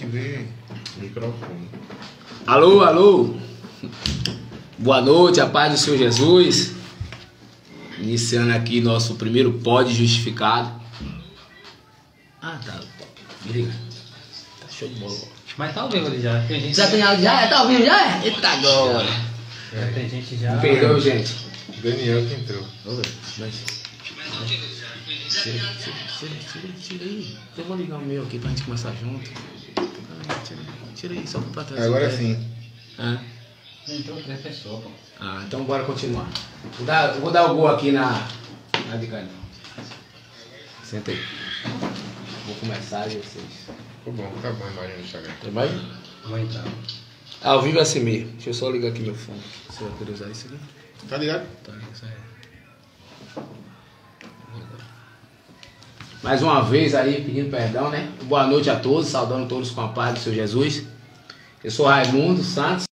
ver o microfone. Alô, alô. Boa noite, a paz do Senhor Jesus. Iniciando aqui nosso primeiro pod justificado. Ah, tá. Me liga. Tá show de bola. Mas tá ao vivo ali já. Tem gente Já tem áudio? Já? Tá ao vivo já? Eita agora. Já tem gente já. Me perdoe, gente. Daniel que entrou. Tira aí. Eu vou ligar o meu aqui pra gente começar junto. Tira aí, só pra trás. Agora sim. Entrou 3 pessoas, pô. Ah, então bora continuar. Vou dar o gol aqui na de canhão. Senta aí. Vou começar e vocês. Ficou bom, tá bom a imagem no Instagram. Tá bem? Vou entrar. Ao vivo é assim mesmo. Deixa eu só ligar aqui meu fone. Você vai querer usar isso aqui? Tá ligado? Tá, isso aí. Mais uma vez aí, pedindo perdão, né? Boa noite a todos, saudando todos com a paz do Senhor Jesus. Eu sou Raimundo Santos.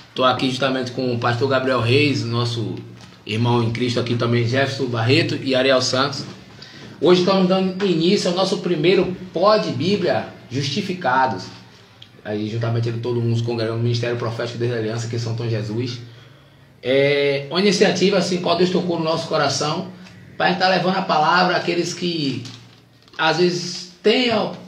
Estou aqui justamente com o pastor Gabriel Reis, nosso irmão em Cristo aqui também, Jefferson Barreto e Ariel Santos. Hoje estamos dando início ao nosso primeiro pod Bíblia Justificados. Aí juntamente todo mundo congregando no Ministério Profético da Aliança aqui em São Tom Jesus. É uma iniciativa assim, qual Deus tocou no nosso coração, para a gente estar levando a palavra àqueles que às vezes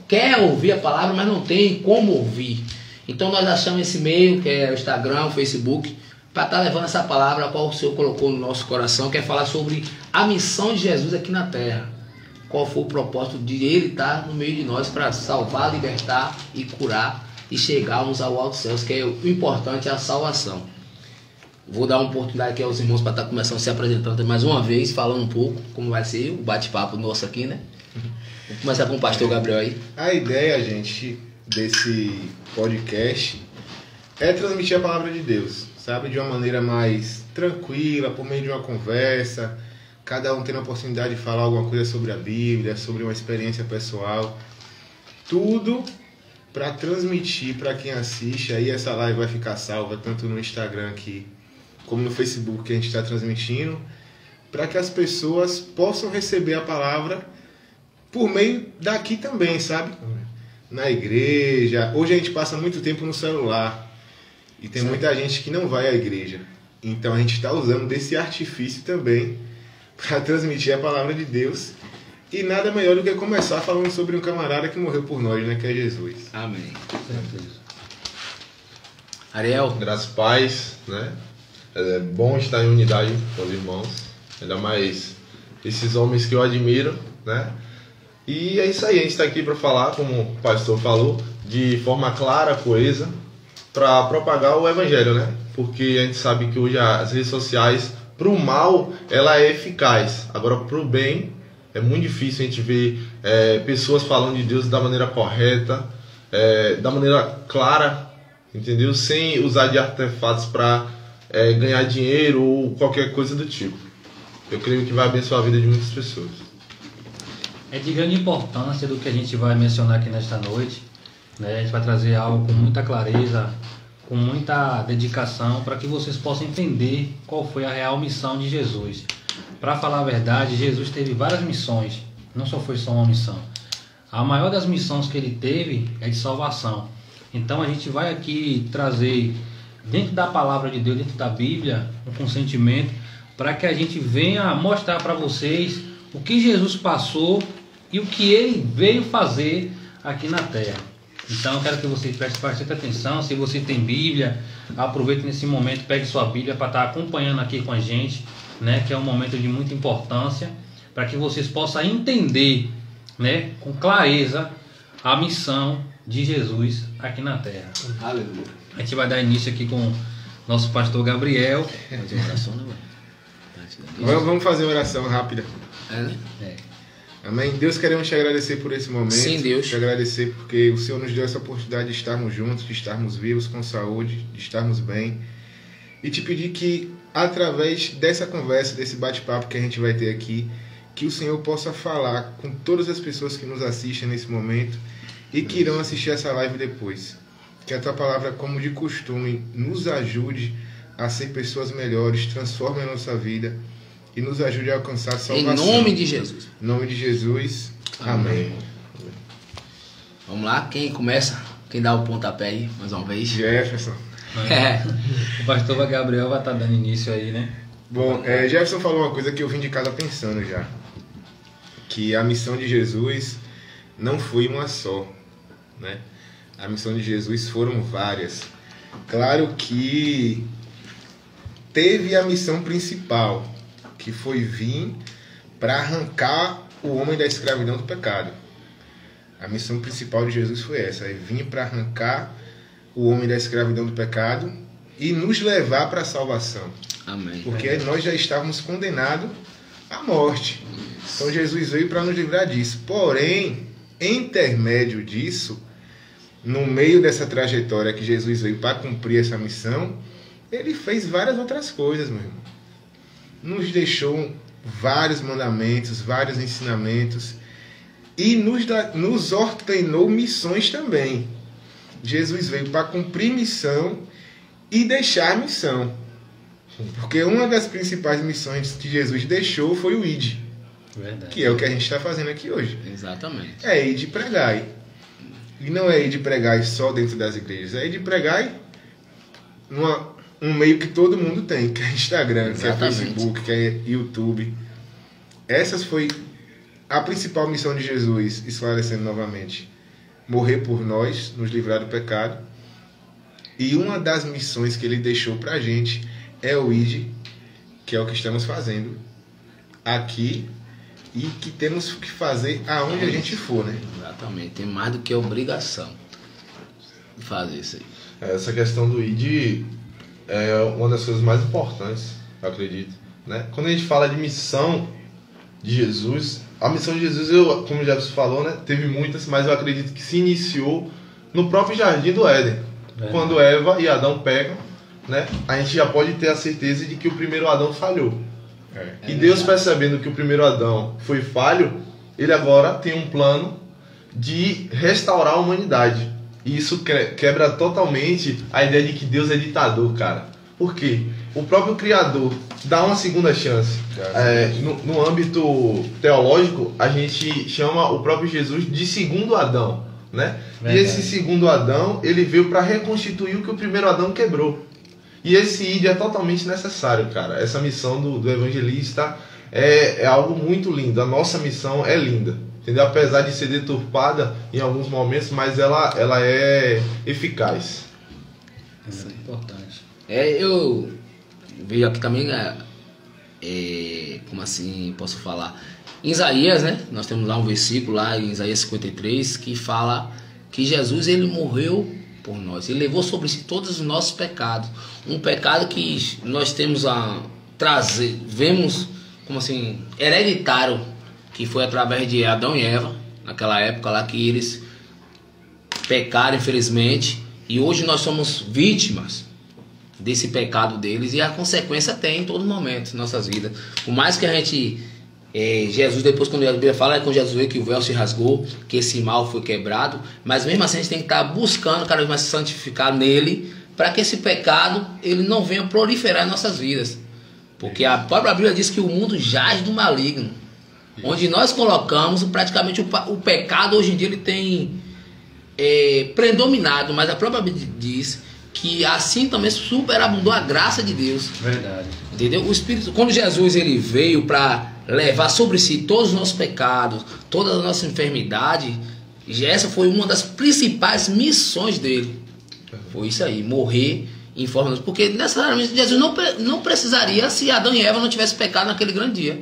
quer ouvir a palavra, mas não tem como ouvir. Então nós achamos esse meio, que é o Instagram, o Facebook, para estar levando essa palavra a qual o Senhor colocou no nosso coração, que é falar sobre a missão de Jesus aqui na terra. Qual foi o propósito de Ele estar no meio de nós para salvar, libertar e curar e chegarmos ao alto céus, que é o importante, é a salvação. Vou dar uma oportunidade aqui aos irmãos para estar começando se apresentando mais uma vez, falando um pouco como vai ser o bate-papo nosso aqui, né? Vou começar com o pastor Gabriel aí. A ideia, gente, desse podcast é transmitir a palavra de Deus, sabe? De uma maneira mais tranquila, por meio de uma conversa, cada um tendo a oportunidade de falar alguma coisa sobre a Bíblia, sobre uma experiência pessoal, tudo para transmitir para quem assiste. Aí essa live vai ficar salva tanto no Instagram aqui como no Facebook que a gente está transmitindo, para que as pessoas possam receber a palavra por meio daqui também, sabe? Na igreja. Hoje a gente passa muito tempo no celular e tem muita gente que não vai à igreja. Então a gente está usando desse artifício também para transmitir a palavra de Deus. E nada melhor do que começar falando sobre um camarada que morreu por nós, né? Que é Jesus. Amém. Ariel. Graças a paz, né? É bom estar em unidade com os irmãos, ainda mais esses homens que eu admiro, né? E é isso aí, a gente está aqui para falar, como o pastor falou, de forma clara, coesa, para propagar o evangelho, né? Porque a gente sabe que hoje as redes sociais, para o mal, ela é eficaz. Agora, para o bem, é muito difícil a gente ver pessoas falando de Deus da maneira correta, da maneira clara, entendeu? Sem usar de artefatos para ganhar dinheiro ou qualquer coisa do tipo. Eu creio que vai abençoar a vida de muitas pessoas. É de grande importância do que a gente vai mencionar aqui nesta noite, né? A gente vai trazer algo com muita clareza, com muita dedicação, para que vocês possam entender qual foi a real missão de Jesus. Para falar a verdade, Jesus teve várias missões, não só foi só uma missão. A maior das missões que ele teve é de salvação. Então a gente vai aqui trazer, dentro da palavra de Deus, dentro da Bíblia, um consentimento, para que a gente venha mostrar para vocês o que Jesus passou e o que ele veio fazer aqui na terra. Então eu quero que você preste bastante atenção. Se você tem Bíblia, aproveite nesse momento, pegue sua Bíblia para estar acompanhando aqui com a gente, né, que é um momento de muita importância, para que vocês possam entender, né, com clareza a missão de Jesus aqui na terra. Aleluia. A gente vai dar início aqui com o nosso pastor Gabriel. Fazer uma oração, né, Vamos fazer uma oração rápida. né? Amém. Deus, queremos te agradecer por esse momento. Sim, Deus. Te agradecer porque o Senhor nos deu essa oportunidade de estarmos juntos, de estarmos vivos, com saúde, de estarmos bem. E te pedir que, através dessa conversa, desse bate-papo que a gente vai ter aqui, que o Senhor possa falar com todas as pessoas que nos assistem nesse momento e que irão assistir essa live depois. Que a tua palavra, como de costume, nos ajude a ser pessoas melhores, transforme a nossa vida e nos ajude a alcançar a salvação. Em nome de Jesus. Em nome de Jesus. Amém. Vamos lá, quem começa? Quem dá o pontapé aí, mais uma vez? Jefferson. O pastor Gabriel vai estar dando início aí, né? Bom, Jefferson falou uma coisa que eu vim de casa pensando já. Que a missão de Jesus não foi uma só, né? A missão de Jesus foram várias. Claro que teve a missão principal, que foi vir para arrancar o homem da escravidão do pecado. A missão principal de Jesus foi essa, é vir para arrancar o homem da escravidão do pecado e nos levar para a salvação. Amém. Porque nós já estávamos condenados à morte. Então Jesus veio para nos livrar disso. Porém, intermédio disso, no meio dessa trajetória que Jesus veio para cumprir essa missão, ele fez várias outras coisas, meu irmão. Nos deixou vários mandamentos, vários ensinamentos e nos ordenou missões também. Jesus veio para cumprir missão e deixar missão. Porque uma das principais missões que Jesus deixou foi o ID. Verdade. Que é o que a gente está fazendo aqui hoje. Exatamente. É ir de pregar. E não é ir de pregar só dentro das igrejas. É ir de pregar um meio que todo mundo tem, que é Instagram, Exatamente. que é Facebook, que é YouTube. Essa foi a principal missão de Jesus, esclarecendo novamente. Morrer por nós, nos livrar do pecado. E uma das missões que ele deixou pra gente é o ID, que é o que estamos fazendo aqui e que temos que fazer aonde a gente for, né? Exatamente. Tem mais do que obrigação de fazer isso aí. Essa questão do ID é uma das coisas mais importantes, eu acredito, né? Quando a gente fala de missão de Jesus, a missão de Jesus, como o Jefferson falou, né, teve muitas, mas eu acredito que se iniciou no próprio jardim do Éden. Quando Eva e Adão pecam, né, a gente já pode ter a certeza de que o primeiro Adão falhou. E Deus, percebendo que o primeiro Adão foi falho, ele agora tem um plano de restaurar a humanidade. E isso quebra totalmente a ideia de que Deus é ditador, cara. Por quê? O próprio Criador dá uma segunda chance. No âmbito teológico, a gente chama o próprio Jesus de segundo Adão, né? E esse segundo Adão, ele veio para reconstituir o que o primeiro Adão quebrou. E esse ID é totalmente necessário, cara. Essa missão do evangelista é algo muito lindo. A nossa missão é linda, entendeu? Apesar de ser deturpada em alguns momentos, mas ela é eficaz. Isso é importante. Eu vejo aqui também, como assim posso falar? Em Isaías, né? Nós temos lá um versículo lá em Isaías 53 que fala que Jesus, ele morreu por nós. Ele levou sobre si todos os nossos pecados. Um pecado que nós temos a trazer, vemos como assim, hereditário, que foi através de Adão e Eva, naquela época lá que eles pecaram, infelizmente, e hoje nós somos vítimas desse pecado deles, e a consequência tem em todo momento em nossas vidas. Por mais que a gente, Jesus, depois quando a Bíblia fala, é com Jesus veio que o véu se rasgou, que esse mal foi quebrado, mas mesmo assim a gente tem que estar buscando cada vez mais se santificar nele, para que esse pecado ele não venha proliferar em nossas vidas. Porque a própria Bíblia diz que o mundo jaz do maligno, onde nós colocamos praticamente o pecado hoje em dia ele tem predominado, mas a própria Bíblia diz que assim também superabundou a graça de Deus. Verdade. Entendeu? O Espírito, quando Jesus ele veio para levar sobre si todos os nossos pecados, toda a nossa enfermidade, essa foi uma das principais missões dele. Foi isso aí, morrer em forma, porque necessariamente Jesus não precisaria se Adão e Eva não tivessem pecado naquele grande dia.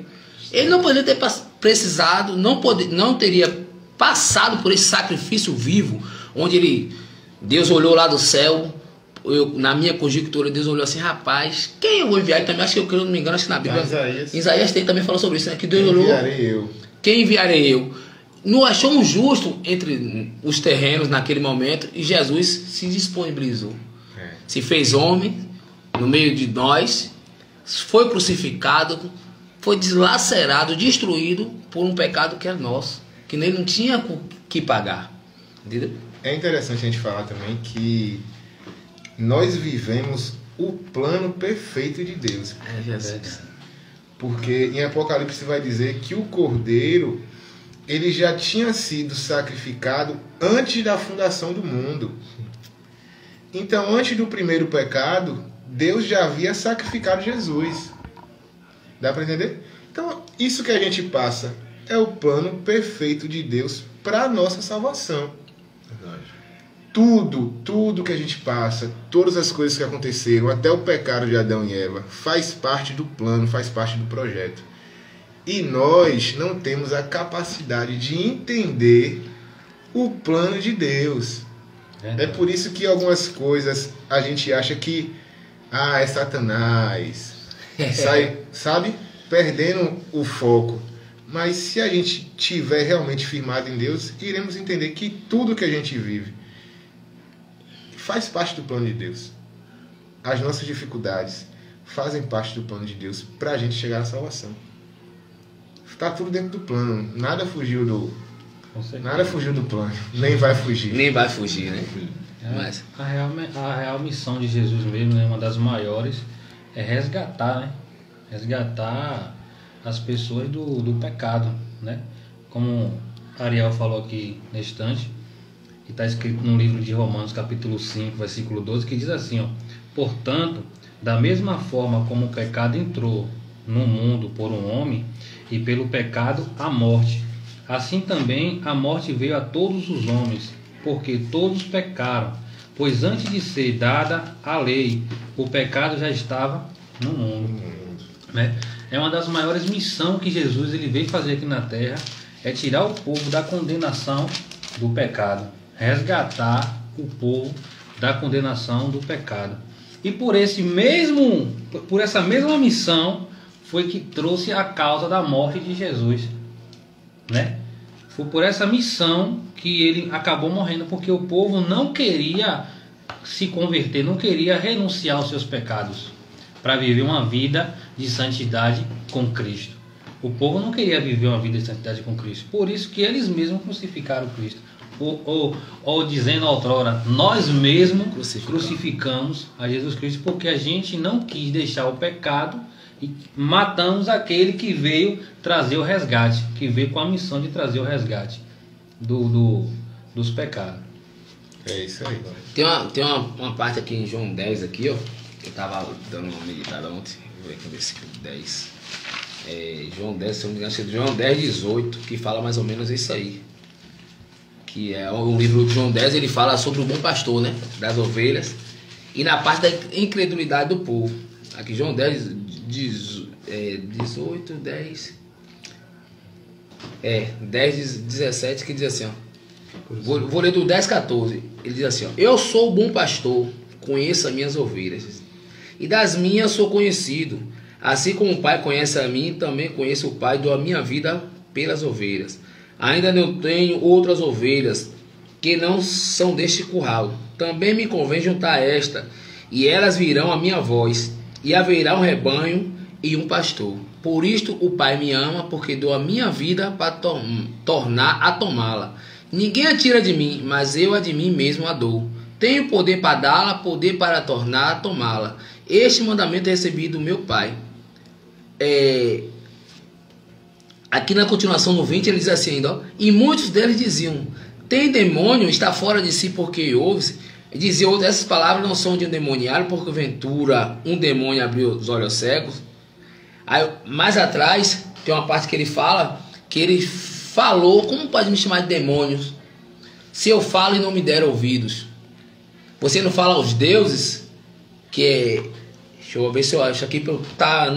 Ele não poderia ter precisado, não teria passado por esse sacrifício vivo, onde Deus olhou lá do céu. Na minha conjectura, Deus olhou assim: rapaz, quem eu vou enviar? E também acho que eu não me engano, acho que na Bíblia Isaías também falou sobre isso, né? Que Deus olhou. Quem enviarei eu? Não achou um justo entre os terrenos naquele momento, e Jesus se disponibilizou. Se fez homem no meio de nós, foi crucificado, foi deslacerado, destruído por um pecado que é nosso, que nele não tinha que pagar. Entendeu? É interessante a gente falar também que nós vivemos o plano perfeito de Deus. Jesus. Porque em Apocalipse vai dizer que o Cordeiro, ele já tinha sido sacrificado antes da fundação do mundo. Então, antes do primeiro pecado, Deus já havia sacrificado Jesus. Dá para entender? Então, isso que a gente passa é o plano perfeito de Deus para a nossa salvação. Verdade. Tudo que a gente passa, todas as coisas que aconteceram, até o pecado de Adão e Eva, faz parte do plano, faz parte do projeto. E nós não temos a capacidade de entender o plano de Deus. É por isso que algumas coisas a gente acha que é Satanás. Sai, sabe? Perdendo o foco. Mas se a gente tiver realmente firmado em Deus, iremos entender que tudo que a gente vive faz parte do plano de Deus. As nossas dificuldades fazem parte do plano de Deus para a gente chegar à salvação. Está tudo dentro do plano. Nada fugiu do plano. Nem vai fugir. Nem vai fugir, né? Mas A real missão de Jesus mesmo, né, uma das maiores, é resgatar, né? Resgatar as pessoas do pecado, né? Como Ariel falou aqui na estante, que está escrito no livro de Romanos, capítulo 5, versículo 12, que diz assim, ó: portanto, da mesma forma como o pecado entrou no mundo por um homem, e pelo pecado a morte, assim também a morte veio a todos os homens, porque todos pecaram, pois antes de ser dada a lei, o pecado já estava no mundo, né? É uma das maiores missões que Jesus ele veio fazer aqui na terra, é tirar o povo da condenação do pecado, resgatar o povo da condenação do pecado. E por essa mesma missão foi que trouxe a causa da morte de Jesus, né? Foi por essa missão que ele acabou morrendo, porque o povo não queria se converter, não queria renunciar aos seus pecados para viver uma vida de santidade com Cristo. O povo não queria viver uma vida de santidade com Cristo, por isso que eles mesmos crucificaram Cristo. Ou dizendo outrora, nós mesmos crucificamos a Jesus Cristo, porque a gente não quis deixar o pecado e matamos aquele que veio trazer o resgate, que veio com a missão de trazer o resgate dos pecados. É isso aí. tem uma parte aqui em João 10 aqui, ó. Eu estava dando uma meditada ontem, vou ver aqui o versículo 10. João 10, se eu não me engano, João 10, 18, que fala mais ou menos isso aí. Que é o livro de João 10, ele fala sobre o bom pastor, né? Das ovelhas. E na parte da incredulidade do povo. Aqui João 10, 18, 10. 10, 17, que diz assim, ó. Vou ler do 10, 14. Ele diz assim, ó: eu sou o bom pastor, conheço as minhas ovelhas, e das minhas sou conhecido. Assim como o Pai conhece a mim, também conheço o Pai, dou a minha vida pelas ovelhas. Ainda não tenho outras ovelhas que não são deste curral. Também me convém juntar esta, e elas virão à minha voz, e haverá um rebanho e um pastor. Por isto o Pai me ama, porque dou a minha vida para tornar a tomá-la. Ninguém a tira de mim, mas eu a de mim mesmo a dou. Tenho poder para dá-la, poder para tornar a tomá-la. Este mandamento é recebido do meu Pai. Aqui na continuação no 20 ele diz assim ainda, ó: e muitos deles diziam: tem demônio, está fora de si porque ouve-se. Dizia outro: essas palavras não são de um demoniário, porque ventura um demônio abriu os olhos cegos. Aí, mais atrás tem uma parte que ele fala, que ele falou: como pode me chamar de demônios se eu falo e não me der ouvidos? Você não fala aos deuses, que é... Deixa eu ver se eu acho aqui,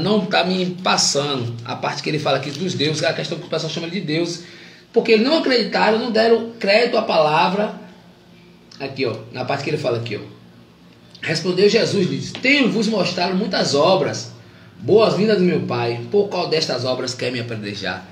não está me passando a parte que ele fala aqui dos deuses, é a questão que o pessoal chama de Deus, porque eles não acreditaram, não deram crédito à palavra. Aqui, ó, na parte que ele fala aqui, ó: respondeu Jesus, diz: tenho-vos mostrado muitas obras, boas-vindas do meu Pai, por qual destas obras quer me apedrejar?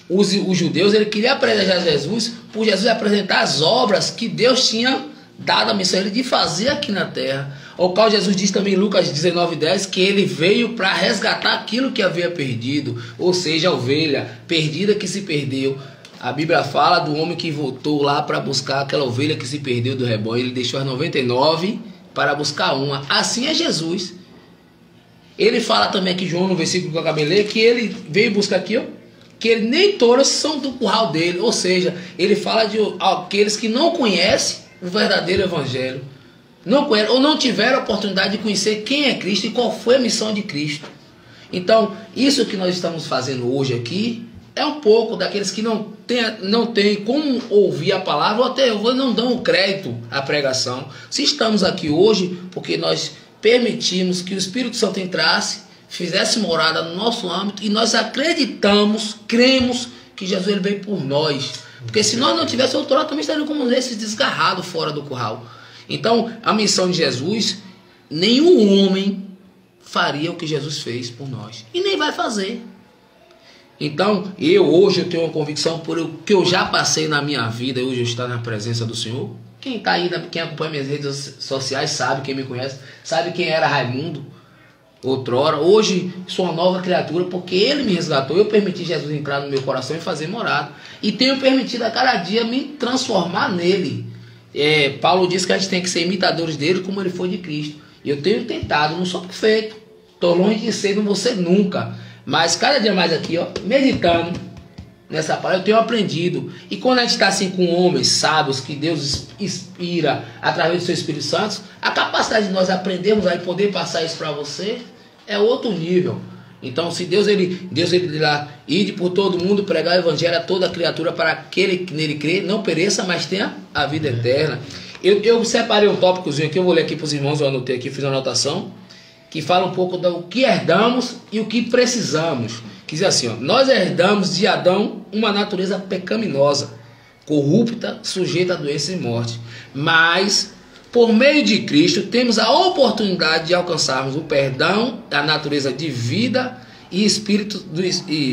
Os judeus, ele queria apedrejar Jesus, por Jesus apresentar as obras que Deus tinha dado a missão a ele de fazer aqui na terra. O qual Jesus diz também em Lucas 19:10 que ele veio para resgatar aquilo que havia perdido, ou seja, a ovelha perdida que se perdeu. A Bíblia fala do homem que voltou lá para buscar aquela ovelha que se perdeu do rebanho. Ele deixou as 99 para buscar uma. Assim é Jesus. Ele fala também aqui, João, no versículo que eu acabei de ler, que ele veio buscar aqui, ó, que nem todos são do curral dele. Ou seja, ele fala de aqueles que não conhecem o verdadeiro evangelho, não conhecem, ou não tiveram a oportunidade de conhecer quem é Cristo e qual foi a missão de Cristo. Então, isso que nós estamos fazendo hoje aqui é um pouco daqueles que não tem como ouvir a palavra, ou até não dão crédito à pregação. Se estamos aqui hoje, porque nós permitimos que o Espírito Santo entrasse, fizesse morada no nosso âmbito, e nós acreditamos, cremos que Jesus ele veio por nós. Porque se nós não tivéssemos autoridade, também estaríamos como esses desgarrados fora do curral. Então, a missão de Jesus, nenhum homem faria o que Jesus fez por nós. E nem vai fazer. Então, hoje eu tenho uma convicção por o que eu já passei na minha vida, hoje eu estou na presença do Senhor. Quem está aí, quem acompanha minhas redes sociais sabe, quem me conhece, sabe quem era Raimundo outrora. Hoje sou uma nova criatura porque Ele me resgatou. Eu permiti Jesus entrar no meu coração e fazer morada. E tenho permitido a cada dia me transformar nele. Paulo diz que a gente tem que ser imitadores dele como ele foi de Cristo. E eu tenho tentado, não sou perfeito. Estou longe de ser, não vou ser nunca. Mas cada dia mais aqui, meditando nessa palavra, eu tenho aprendido. E quando a gente está assim com homens sábios, que Deus inspira através do seu Espírito Santo, a capacidade de nós aprendermos a poder passar isso para você é outro nível. Então, se Deus ele lá, ide por todo mundo, pregar o evangelho a toda criatura, para aquele que nele crê, não pereça, mas tenha a vida eterna. Eu separei um tópicozinho aqui, eu vou ler aqui para os irmãos, eu anotei aqui, fiz uma anotação, que fala um pouco do que herdamos e o que precisamos. Que diz assim, nós herdamos de Adão uma natureza pecaminosa, corrupta, sujeita a doença e morte. Mas, por meio de Cristo, temos a oportunidade de alcançarmos o perdão da natureza de vida e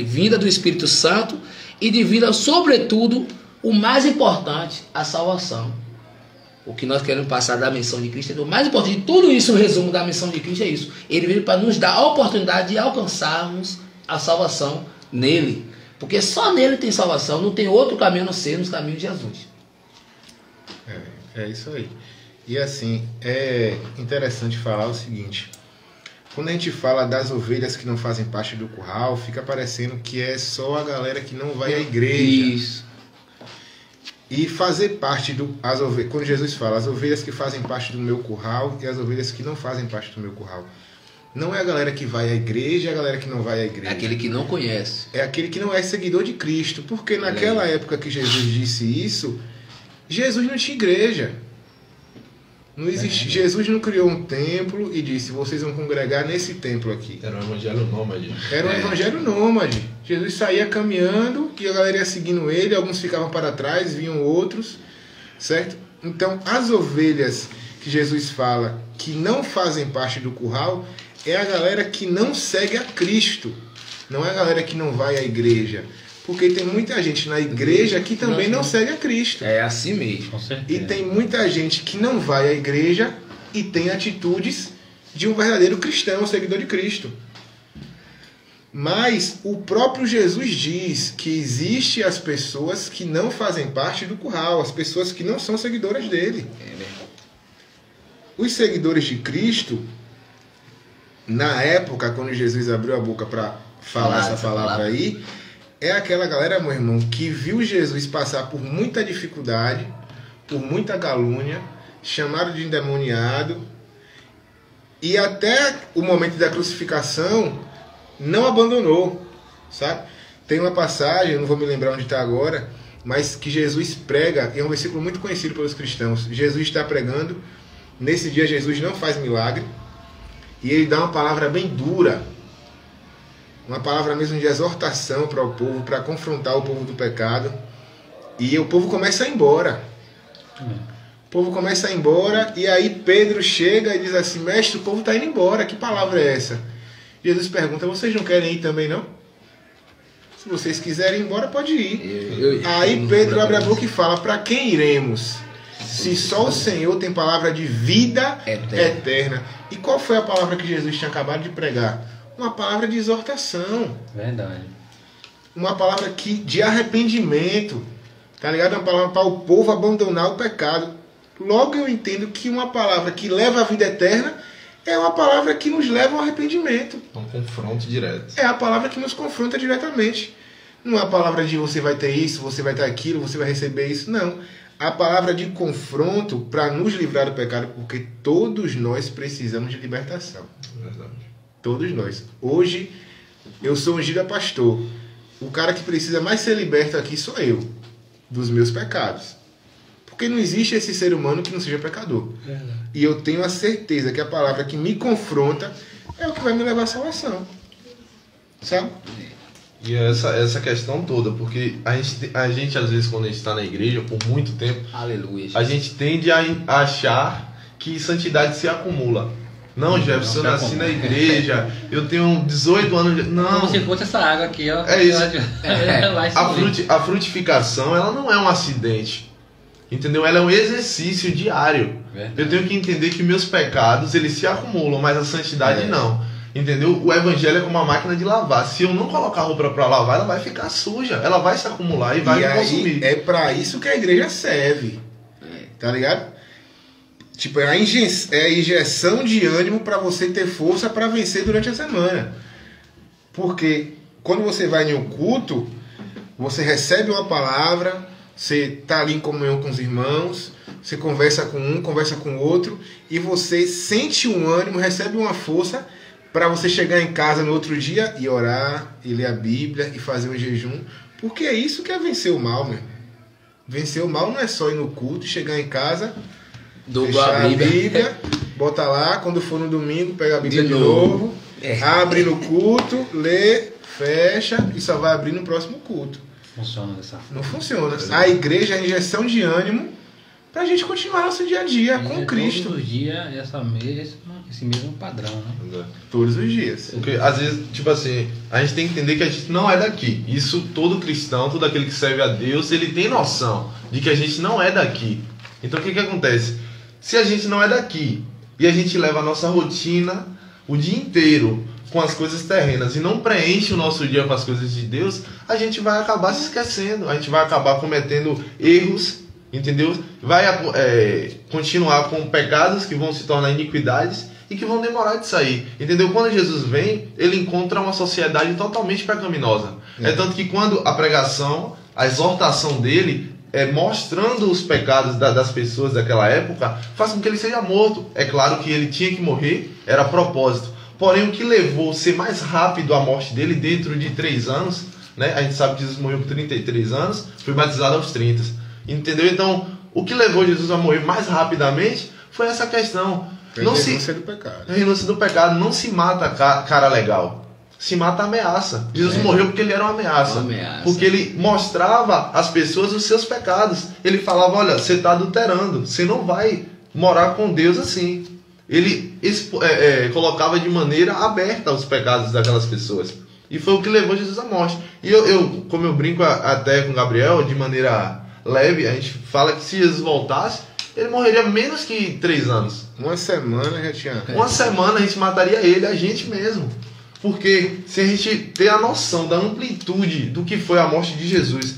vinda do Espírito Santo, e de vida, sobretudo, o mais importante, a salvação. O que nós queremos passar da missão de Cristo é o mais importante. Tudo isso, o resumo da missão de Cristo é isso. Ele veio para nos dar a oportunidade de alcançarmos a salvação nele. Porque só nele tem salvação, não tem outro caminho a não ser nos caminhos de Jesus. É isso aí. E assim, é interessante falar o seguinte: quando a gente fala das ovelhas que não fazem parte do curral, fica parecendo que é só a galera que não vai à igreja. Isso. E fazer parte as ovelhas, quando Jesus fala, as ovelhas que fazem parte do meu curral e as ovelhas que não fazem parte do meu curral. Não é a galera que vai à igreja, é a galera que não vai à igreja. É aquele que não conhece. É aquele que não é seguidor de Cristo. Porque naquela época que Jesus disse isso, Jesus não tinha igreja. Não existe. Jesus não criou um templo e disse, vocês vão congregar nesse templo aqui. Era um evangelho nômade. Era um evangelho nômade. Jesus saía caminhando e a galera ia seguindo ele, alguns ficavam para trás, vinham outros, certo? Então, as ovelhas que Jesus fala que não fazem parte do curral é a galera que não segue a Cristo. Não é a galera que não vai à igreja. Porque tem muita gente na igreja que também não segue a Cristo. É assim mesmo. Com certeza. E tem muita gente que não vai à igreja e tem atitudes de um verdadeiro cristão, seguidor de Cristo. Mas o próprio Jesus diz que existe as pessoas que não fazem parte do curral, as pessoas que não são seguidoras dele. Os seguidores de Cristo, na época, quando Jesus abriu a boca para falar essa palavra aí, é aquela galera, meu irmão, que viu Jesus passar por muita dificuldade, por muita calúnia, chamaram de endemoniado, e até o momento da crucificação não abandonou, sabe? Tem uma passagem, eu não vou me lembrar onde está agora, mas que Jesus prega, e é um versículo muito conhecido pelos cristãos. Jesus está pregando, nesse dia Jesus não faz milagre, e ele dá uma palavra bem dura, uma palavra mesmo de exortação para o povo, para confrontar o povo do pecado, e o povo começa a ir embora. O povo começa a ir embora, e aí Pedro chega e diz assim, mestre, o povo está indo embora, que palavra é essa? Jesus pergunta, vocês não querem ir também não? Se vocês quiserem ir embora, pode ir. Aí Pedro abre a boca e fala, para quem iremos? Se só o Senhor tem palavra de vida eterna. E qual foi a palavra que Jesus tinha acabado de pregar? Uma palavra de exortação. Verdade. Uma palavra de arrependimento. Tá ligado? Uma palavra para o povo abandonar o pecado. Logo eu entendo que uma palavra que leva à vida eterna é uma palavra que nos leva ao arrependimento. Um confronto direto. É a palavra que nos confronta diretamente. Não é a palavra de você vai ter isso, você vai ter aquilo, você vai receber isso. Não. A palavra de confronto para nos livrar do pecado, porque todos nós precisamos de libertação. Verdade. Todos nós. Hoje, eu sou ungido a pastor. O cara que precisa mais ser liberto aqui sou eu, dos meus pecados. Porque não existe esse ser humano que não seja pecador. Verdade. E eu tenho a certeza que a palavra que me confronta é o que vai me levar à salvação. Sabe? E essa questão toda, porque a gente às vezes quando a gente está na igreja por muito tempo, Aleluia. a gente tende a achar que santidade se acumula. Não, Jefferson, eu nasci na igreja, eu tenho 18 anos. Não, Como se fosse essa água aqui, ó. É isso. Vai subir. a frutificação, ela não é um acidente. Entendeu? Ela é um exercício diário. Verdade. Eu tenho que entender que meus pecados, eles se acumulam, mas a santidade não. Entendeu? O evangelho é como uma máquina de lavar. Se eu não colocar a roupa para lavar, ela vai ficar suja. Ela vai se acumular e vai me consumir. É para isso que a igreja serve. Tá ligado? Tipo, é a injeção de ânimo para você ter força para vencer durante a semana. Porque quando você vai em um culto, você recebe uma palavra, você tá ali em comunhão com os irmãos, você conversa com um, conversa com o outro, e você sente um ânimo, recebe uma força para você chegar em casa no outro dia e orar, e ler a Bíblia, e fazer um jejum. Porque é isso que é vencer o mal, meu. Vencer o mal não é só ir no culto, chegar em casa, fechar a Bíblia, bota lá, quando for no domingo, pega a Bíblia de novo, abre no culto, lê, fecha, e só vai abrir no próximo culto. Funciona dessa forma. Não funciona. A igreja é a injeção de ânimo pra gente continuar nosso dia a dia com Cristo. Todos os dias esse mesmo padrão, né? Todos os dias. Porque às vezes, tipo assim, a gente tem que entender que a gente não é daqui. Isso todo cristão, todo aquele que serve a Deus, ele tem noção de que a gente não é daqui. Então o que acontece? Se a gente não é daqui e a gente leva a nossa rotina o dia inteiro com as coisas terrenas e não preenche o nosso dia com as coisas de Deus, a gente vai acabar se esquecendo, a gente vai acabar cometendo erros, entendeu? Vai continuar com pecados que vão se tornar iniquidades e que vão demorar de sair, entendeu? Quando Jesus vem, ele encontra uma sociedade totalmente pecaminosa. É tanto que quando a pregação, a exortação dele, mostrando os pecados das pessoas daquela época, faz com que ele seja morto. É claro que ele tinha que morrer, era propósito. Porém, o que levou a ser mais rápido a morte dele, dentro de 3 anos, né? A gente sabe que Jesus morreu com 33 anos, foi batizado aos 30. Entendeu? Então, o que levou Jesus a morrer mais rapidamente foi essa questão. Renúncia do pecado. Renúncia do pecado. Não se mata cara legal. Se mata a ameaça. Jesus morreu porque ele era uma ameaça. Porque ele mostrava às pessoas os seus pecados. Ele falava, olha, você está adulterando. Você não vai morar com Deus assim. Ele colocava de maneira aberta os pecados daquelas pessoas. E foi o que levou Jesus à morte. E como eu brinco até com o Gabriel, de maneira leve, a gente fala que se Jesus voltasse, ele morreria menos que 3 anos. Uma semana já tinha... Uma semana a gente mataria ele, a gente mesmo. Porque se a gente ter a noção da amplitude do que foi a morte de Jesus,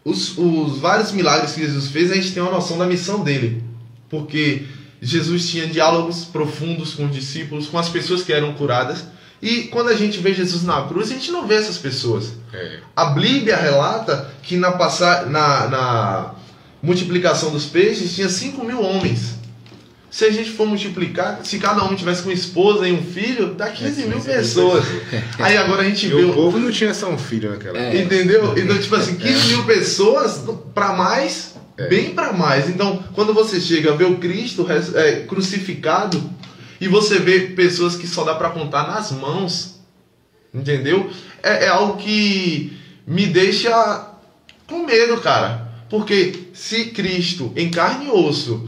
os vários milagres que Jesus fez, a gente tem uma noção da missão dele. Porque Jesus tinha diálogos profundos com os discípulos, com as pessoas que eram curadas. E quando a gente vê Jesus na cruz, a gente não vê essas pessoas. A Bíblia relata que na multiplicação dos peixes tinha 5.000 homens. Se a gente for multiplicar, se cada homem tivesse uma esposa e um filho, dá 15.000 pessoas. Aí agora a gente vê... O povo não tinha só um filho naquela época. Entendeu? Então, tipo assim, 15.000 pessoas para mais, bem para mais. Então, quando você chega a ver o Cristo crucificado e você vê pessoas que só dá para contar nas mãos, entendeu? É algo que me deixa com medo, cara. Porque se Cristo, em carne e osso,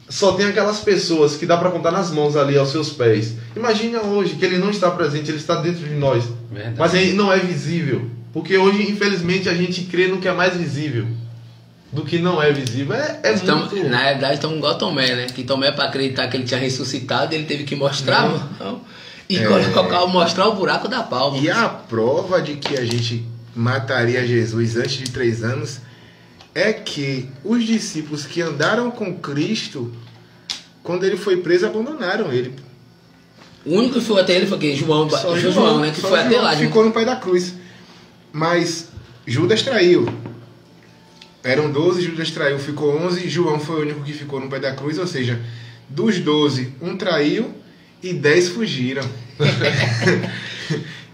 só tem aquelas pessoas que dá para contar nas mãos ali aos seus pés. Imagina hoje que ele não está presente, ele está dentro de nós. Verdade. Mas ele não é visível. Porque hoje, infelizmente, a gente crê no que é mais visível do que não é visível. Muito... Na realidade, estamos igual Tomé, né? Que Tomé, para acreditar que ele tinha ressuscitado, ele teve que mostrar a mão e mostrar o buraco da palma. E a prova de que a gente mataria Jesus antes de 3 anos é que os discípulos que andaram com Cristo, quando ele foi preso, abandonaram ele. O único que foi até ele foi quem? João, né? Que foi até lá. Ficou no pé da cruz. Mas Judas traiu. Eram 12, Judas traiu, ficou 11. João foi o único que ficou no pé da cruz. Ou seja, dos 12, um traiu e 10 fugiram.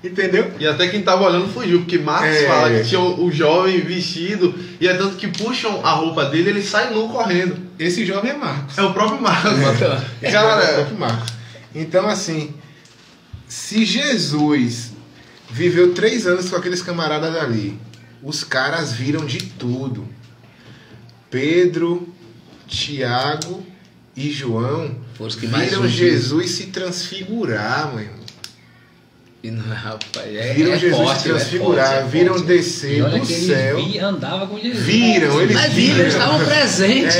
Entendeu? E até quem tava olhando fugiu, porque Marcos fala que tinha o jovem vestido, e é tanto que puxam a roupa dele, ele sai nu correndo. Esse jovem é Marcos. É o próprio Marcos. Cara, é o próprio Marcos. Então, assim, se Jesus viveu 3 anos com aqueles camaradas ali, os caras viram de tudo. Pedro, Tiago e João Foram os que mais viram Jesus se transfigurar, mano. E não, rapaz, Viram Jesus forte, se transfigurar, viram descer E olha do que céu. ele andava com Jesus. Viram, eles Mas viram. eles estavam presentes.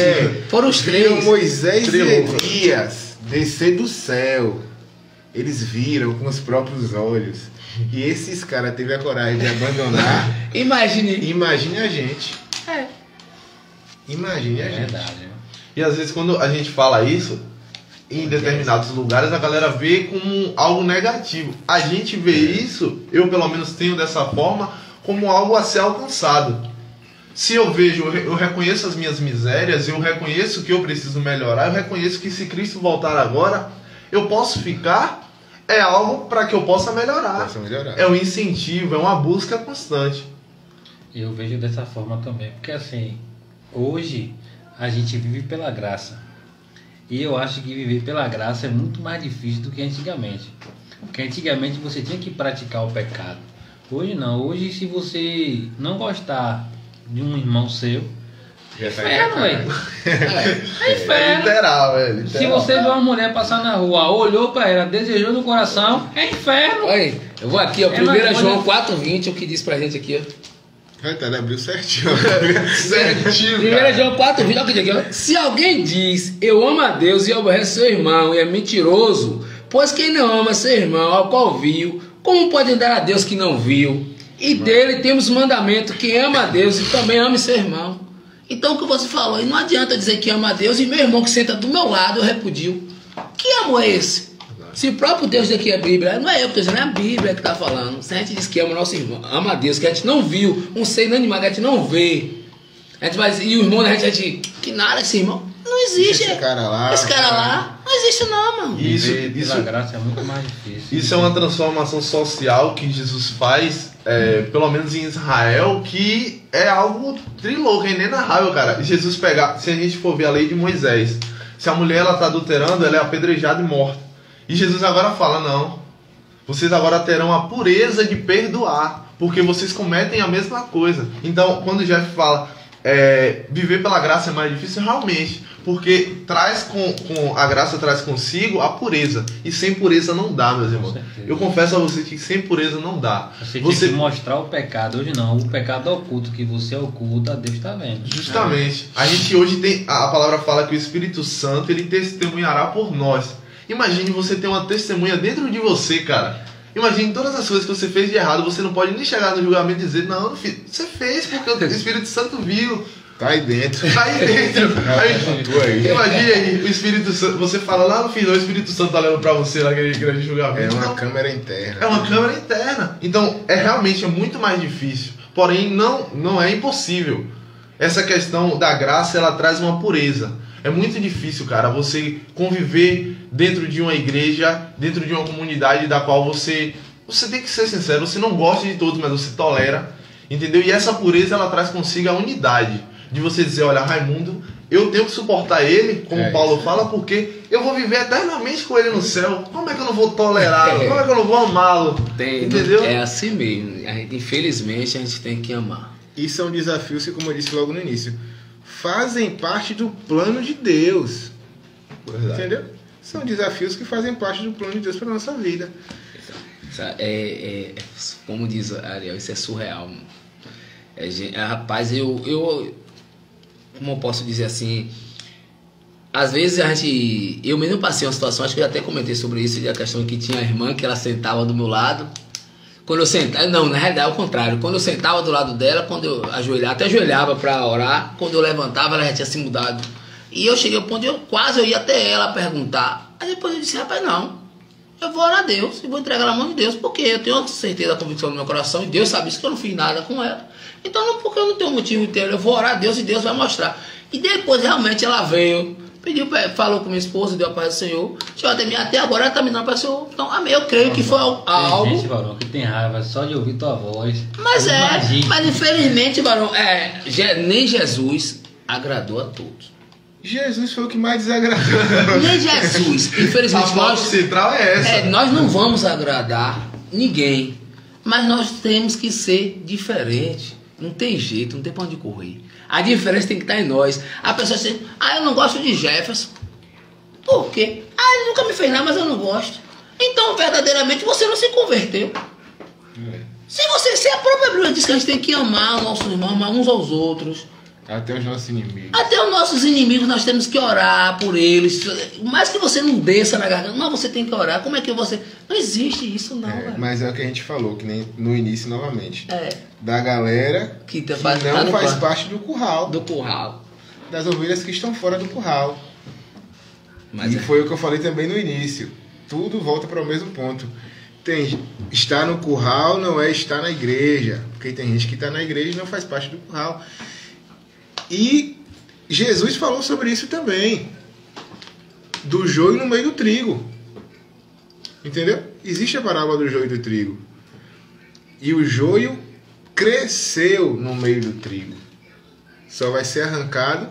Foram os Viram 3. Moisés Trio. e Elias descer do céu. Eles viram com os próprios olhos. E esses caras teve a coragem de abandonar. Imagine. Imagine a gente. Imagine a É gente. verdade. Né? E às vezes quando a gente fala isso, em determinados lugares a galera vê como algo negativo. A gente vê isso, eu pelo menos tenho dessa forma, como algo a ser alcançado. Se eu vejo, eu reconheço as minhas misérias, eu reconheço que eu preciso melhorar, eu reconheço que se Cristo voltar agora, eu posso ficar, é algo para que eu possa melhorar. Possa melhorar. É um incentivo, é uma busca constante. Eu vejo dessa forma também, porque assim, hoje a gente vive pela graça. E eu acho que viver pela graça é muito mais difícil do que antigamente. Porque antigamente você tinha que praticar o pecado. Hoje não. Hoje, se você não gostar de um irmão seu, Já tá inferno, velho. É inferno. Literal, é literal. Se você vê uma mulher passar na rua, olhou pra ela, desejou no coração, é inferno. Olha aí, eu vou aqui, ó. É uma 1 coisa- João 4,20, o que diz pra gente aqui, ó. Ele abriu certinho. Certinho, 1 cara. João 4,20, olha o que diz aqui, ó. Se alguém diz, eu amo a Deus e aborrece seu irmão, e é mentiroso, pois quem não ama seu irmão, ao qual viu, como pode dar a Deus que não viu? E dele temos o mandamento, quem ama a Deus e também ame seu irmão. Então o que você falou, e não adianta dizer que ama a Deus e meu irmão que senta do meu lado eu repudio. Que amor é esse? Se o próprio Deus daqui é a Bíblia, não é eu que estou dizendo, é a Bíblia que está falando. Se a gente diz que ama o nosso irmão, ama a Deus, que a gente não viu, um ser inanimado, que a gente não vê. A gente vai dizer, e o irmão da gente, que nada esse irmão, não existe. Esse cara lá. Esse cara lá, não existe não, mano. Viver Isso, pela graça é muito mais difícil. Isso é uma transformação social que Jesus faz, pelo menos em Israel, que é algo trilouco, é inenarrável, cara. Jesus pegar, se a gente for ver a lei de Moisés, se a mulher ela tá adulterando, ela é apedrejada e morta. E Jesus agora fala, não, vocês agora terão a pureza de perdoar, porque vocês cometem a mesma coisa. Então, quando o Jeff fala, viver pela graça é mais difícil, realmente, porque traz a graça traz consigo a pureza, e sem pureza não dá, meus irmãos. certeza. Eu confesso a vocês que sem pureza não dá. Você tem que mostrar o pecado. Hoje não, o pecado oculto que você oculta, Deus está vendo. Justamente, a gente hoje tem, a palavra fala que o Espírito Santo, ele testemunhará por nós. Imagine você ter uma testemunha dentro de você, cara. Imagine todas as coisas que você fez de errado, você não pode nem chegar no julgamento e dizer, não, filho, você fez porque o Espírito Santo viu. Tá aí dentro. Tá aí dentro. aí. Imagine aí, o Espírito Santo, você fala lá no final, o Espírito Santo tá olhando pra você naquele grande julgamento. É uma Então, câmera interna. é uma câmera interna. Então, realmente muito mais difícil. Porém, não é impossível. Essa questão da graça, ela traz uma pureza. É muito difícil, cara, você conviver dentro de uma igreja, dentro de uma comunidade da qual você tem que ser sincero, você não gosta de todos, mas você tolera, entendeu? E essa pureza, ela traz consigo a unidade. De você dizer, olha, Raimundo, eu tenho que suportar ele, como Paulo fala, porque eu vou viver eternamente com ele no céu. Como é que eu não vou tolerá-lo? Como é que eu não vou amá-lo? Entendeu? É assim mesmo. Infelizmente a gente tem que amar. Isso é um desafio que, como eu disse logo no início, fazem parte do plano de Deus. Verdade. Entendeu? São desafios que fazem parte do plano de Deus para nossa vida. Como diz Ariel, isso é surreal. Mano. Rapaz, como eu posso dizer assim, às vezes eu mesmo passei uma situação, acho que eu até comentei sobre isso, a questão que tinha a irmã que ela sentava do meu lado. Quando eu sentava, não, na realidade é o contrário. Quando eu sentava do lado dela, quando eu até ajoelhava para orar, quando eu levantava, ela já tinha se mudado. E eu cheguei ao ponto de eu ia até ela perguntar. Aí depois eu disse, rapaz, não. eu vou orar a Deus e vou entregar na mão de Deus, porque eu tenho certeza, a convicção no meu coração, e Deus sabe isso, que eu não fiz nada com ela. Então, não, porque eu não tenho motivo inteiro, eu vou orar a Deus e Deus vai mostrar. E depois, realmente, ela veio, pediu, falou com minha esposa, deu a paz do Senhor, chegou até mim, até agora ela está me dando a paz do Senhor. Então, amém, eu creio que foi algo... Tem gente, varão, que tem raiva só de ouvir tua voz. Mas mas infelizmente, varão, nem Jesus agradou a todos. Jesus foi o que mais desagradou. Nem Jesus. Infelizmente, A foto central é essa. nós não vamos agradar ninguém. Mas nós temos que ser diferente. Não tem jeito, não tem pra onde correr. A diferença tem que estar em nós. A pessoa diz, eu não gosto de Jefferson. Por quê? Ele nunca me fez nada, mas eu não gosto. Então, verdadeiramente, você não se converteu. Se a própria Bíblia diz que a gente tem que amar o nosso irmão, amar uns aos outros. Até os nossos inimigos. Até os nossos inimigos nós temos que orar por eles. Mais que você não desça na garganta, mas você tem que orar. Como é que você... Não existe isso não, velho. Mas é o que a gente falou, que nem no início novamente. É. Da galera que não faz parte do curral. Do curral. Das ovelhas que estão fora do curral. Mas e foi o que eu falei também no início. Tudo volta para o mesmo ponto. Estar no curral não é estar na igreja. Porque tem gente que está na igreja e não faz parte do curral. E Jesus falou sobre isso também. Do joio no meio do trigo. Entendeu? Existe a parábola do joio e do trigo. E o joio cresceu no meio do trigo. Só vai ser arrancado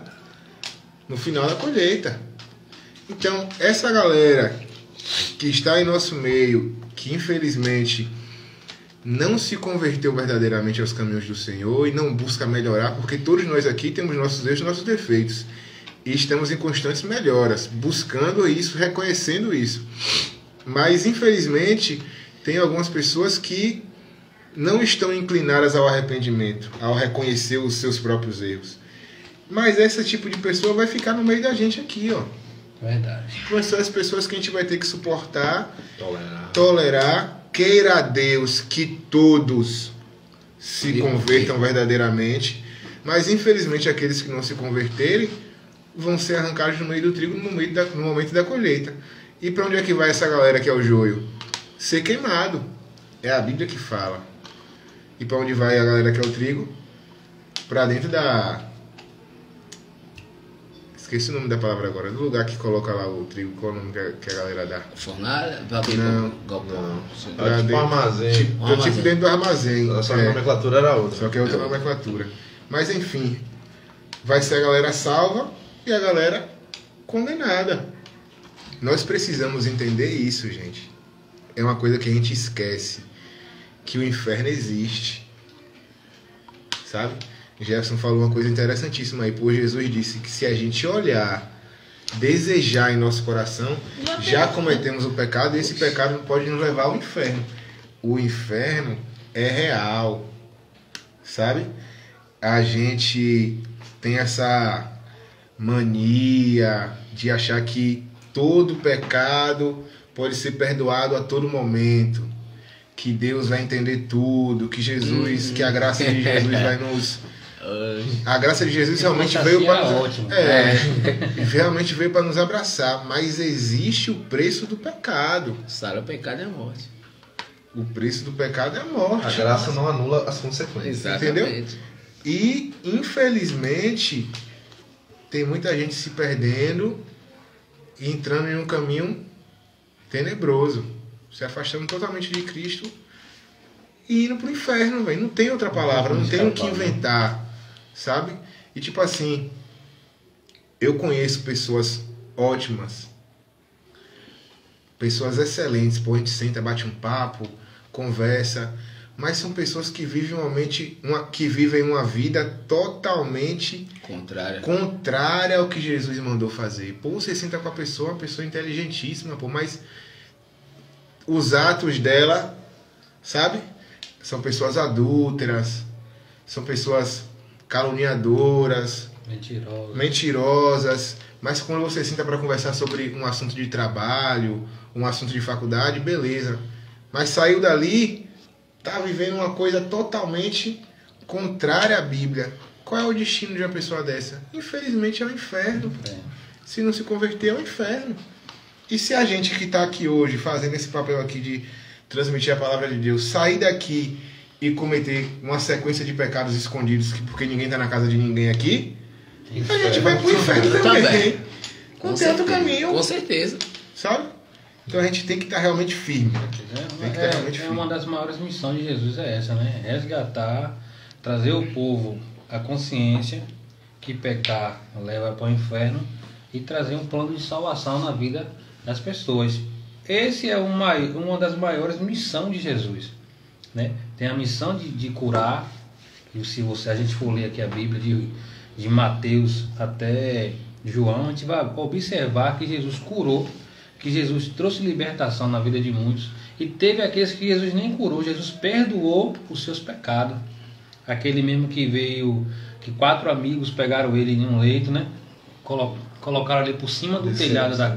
no final da colheita. Então, essa galera que está em nosso meio, que infelizmente não se converteu verdadeiramente aos caminhos do Senhor e não busca melhorar, porque todos nós aqui temos nossos erros e nossos defeitos. E estamos em constantes melhoras, buscando isso, reconhecendo isso. Mas, infelizmente, tem algumas pessoas que não estão inclinadas ao arrependimento, ao reconhecer os seus próprios erros. Mas esse tipo de pessoa vai ficar no meio da gente aqui, ó. Verdade. São as pessoas que a gente vai ter que suportar, tolerar. Queira a Deus que todos se convertam verdadeiramente, mas infelizmente aqueles que não se converterem vão ser arrancados no meio do trigo no momento da colheita. E para onde é que vai essa galera que é o joio? Ser queimado. É a Bíblia que fala. E para onde vai a galera que é o trigo? Para dentro da... Esqueci o nome da palavra agora. Do lugar que coloca lá o trigo. Qual é o nome que a galera dá? Fornalha? Não. Galpão. É tipo um armazém. Tipo dentro do armazém. Só que a nomenclatura era outra. Só que é outra nomenclatura. Mas enfim. Vai ser a galera salva e a galera condenada. Nós precisamos entender isso, gente. É uma coisa que a gente esquece. Que o inferno existe. Sabe? Jefferson falou uma coisa interessantíssima aí. Pois Jesus disse que se a gente olhar, desejar em nosso coração, já cometemos o pecado e esse pecado pode nos levar ao inferno. O inferno é real. Sabe? A gente tem essa mania de achar que todo pecado pode ser perdoado a todo momento, que Deus vai entender tudo, que Jesus, que a graça de Jesus vai nos... A graça de Jesus realmente veio para realmente veio para nos abraçar, mas existe o preço do pecado. Sabe, o pecado é a morte. O preço do pecado é a morte. A graça não anula as consequências. Exatamente. Entendeu? E, infelizmente, tem muita gente se perdendo e entrando em um caminho tenebroso, se afastando totalmente de Cristo e indo pro inferno, velho. Não tem outra palavra, não tem o que inventar, sabe? E tipo assim, eu conheço pessoas ótimas, pessoas excelentes, pô, a gente senta, bate um papo, conversa, mas são pessoas que vivem uma vida totalmente contrária ao que Jesus mandou fazer. Pô, você senta com a pessoa, uma pessoa inteligentíssima, pô, mas os atos dela, sabe? São pessoas adúlteras, são pessoas caluniadoras, mentirosas. Mas quando você senta para conversar sobre um assunto de trabalho, um assunto de faculdade, beleza. Mas saiu dali, tá vivendo uma coisa totalmente contrária à Bíblia. Qual é o destino de uma pessoa dessa? Infelizmente é o inferno. Se não se converter, é o inferno. E se a gente que está aqui hoje, fazendo esse papel aqui de transmitir a palavra de Deus, sair daqui e cometer uma sequência de pecados escondidos, porque ninguém está na casa de ninguém aqui, a gente vai pro inferno também. Não tem outro caminho. Com certeza. Sabe? Então a gente tem que estar realmente firme. Tem que estar realmente firme. Uma das maiores missões de Jesus é essa, né? Resgatar, trazer o povo à consciência que pecar leva para o inferno e trazer um plano de salvação na vida das pessoas. Esse é uma das maiores missões de Jesus, né? Tem a missão de curar, e se a gente for ler aqui a Bíblia de Mateus até João, a gente vai observar que Jesus curou, que Jesus trouxe libertação na vida de muitos, e teve aqueles que Jesus nem curou. Jesus perdoou os seus pecados. Aquele mesmo que veio, que 4 amigos pegaram ele em um leito, né? Colocaram ali por cima do telhado da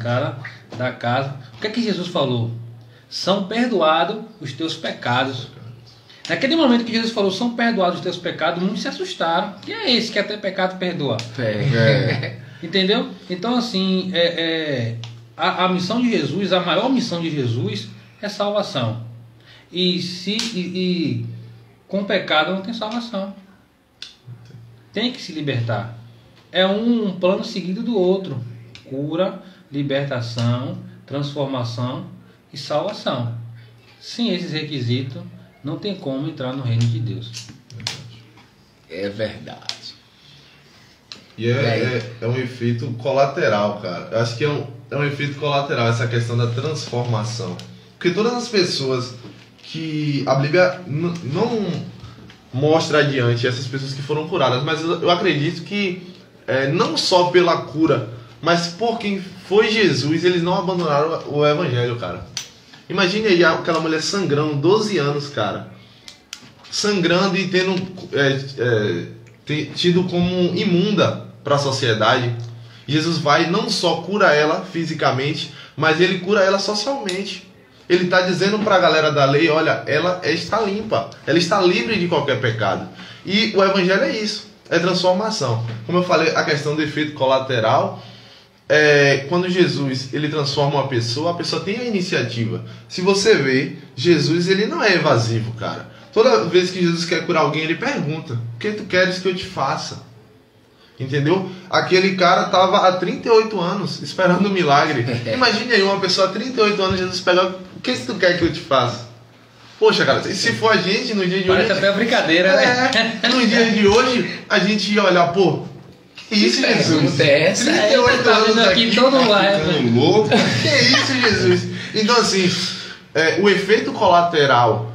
casa. O que é que Jesus falou? São perdoados os teus pecados. Naquele momento que Jesus falou, são perdoados os teus pecados, muitos se assustaram. Quem é esse que até pecado perdoa? Entendeu? Então, assim, a missão de Jesus, a maior missão de Jesus é salvação. E com pecado não tem salvação. Tem que se libertar. É um plano seguido do outro. Cura, libertação, transformação e salvação. Sem esses requisitos, não tem como entrar no reino de Deus. É verdade. E é um efeito colateral, cara. Eu acho que é um efeito colateral essa questão da transformação. Porque todas as pessoas que a Bíblia não mostra adiante, essas pessoas que foram curadas, mas eu acredito que não só pela cura, mas por quem foi Jesus, eles não abandonaram o Evangelho, cara. Imagine aí aquela mulher sangrando 12 anos, cara. Sangrando e tendo tido como imunda para a sociedade. Jesus vai e não só cura ela fisicamente, mas ele cura ela socialmente. Ele está dizendo para a galera da lei, olha, ela está limpa, ela está livre de qualquer pecado. E o Evangelho é isso, é transformação. Como eu falei, a questão do efeito colateral, quando Jesus ele transforma a pessoa tem a iniciativa. Se você vê, Jesus ele não é evasivo, cara. Toda vez que Jesus quer curar alguém, ele pergunta, o que tu queres que eu te faça? Entendeu? Aquele cara estava há 38 anos esperando um milagre. Imagine aí uma pessoa há 38 anos, Jesus pega, o que tu quer que eu te faça? Poxa, cara, se for a gente no dia de hoje... Parece até brincadeira, né? No dia de hoje, a gente ia olhar, pô, que isso, Jesus? 38 anos aqui, todo lado. Louco. Que isso, Jesus? Então, assim, o efeito colateral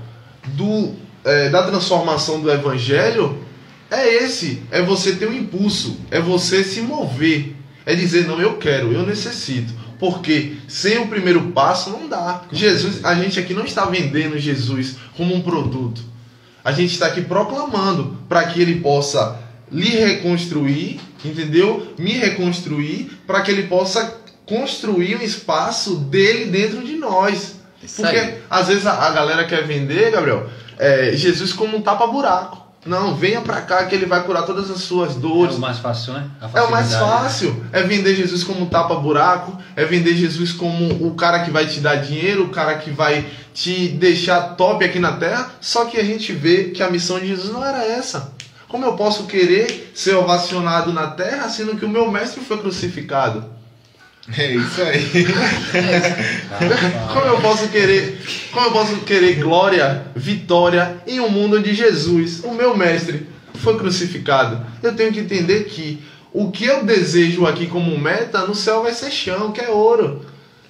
da transformação do Evangelho é esse, é você ter um impulso, é você se mover, é dizer, não, eu quero, eu necessito, porque sem o primeiro passo não dá. Jesus, a gente aqui não está vendendo Jesus como um produto, a gente está aqui proclamando para que ele possa lhe reconstruir, entendeu? Me reconstruir, para que ele possa construir um espaço dele dentro de nós. Porque às vezes a galera quer vender, Gabriel, Jesus como um tapa-buraco. Não, venha pra cá que ele vai curar todas as suas dores. É o mais fácil, né? É o mais fácil. É vender Jesus como um tapa-buraco. É vender Jesus como o cara que vai te dar dinheiro, o cara que vai te deixar top aqui na terra. Só que a gente vê que a missão de Jesus não era essa. Como eu posso querer ser ovacionado na terra, sendo que o meu mestre foi crucificado? É isso aí. Como eu posso querer glória, vitória em um mundo onde Jesus, o meu mestre, foi crucificado? Eu tenho que entender que o que eu desejo aqui como meta, no céu vai ser chão, que é ouro.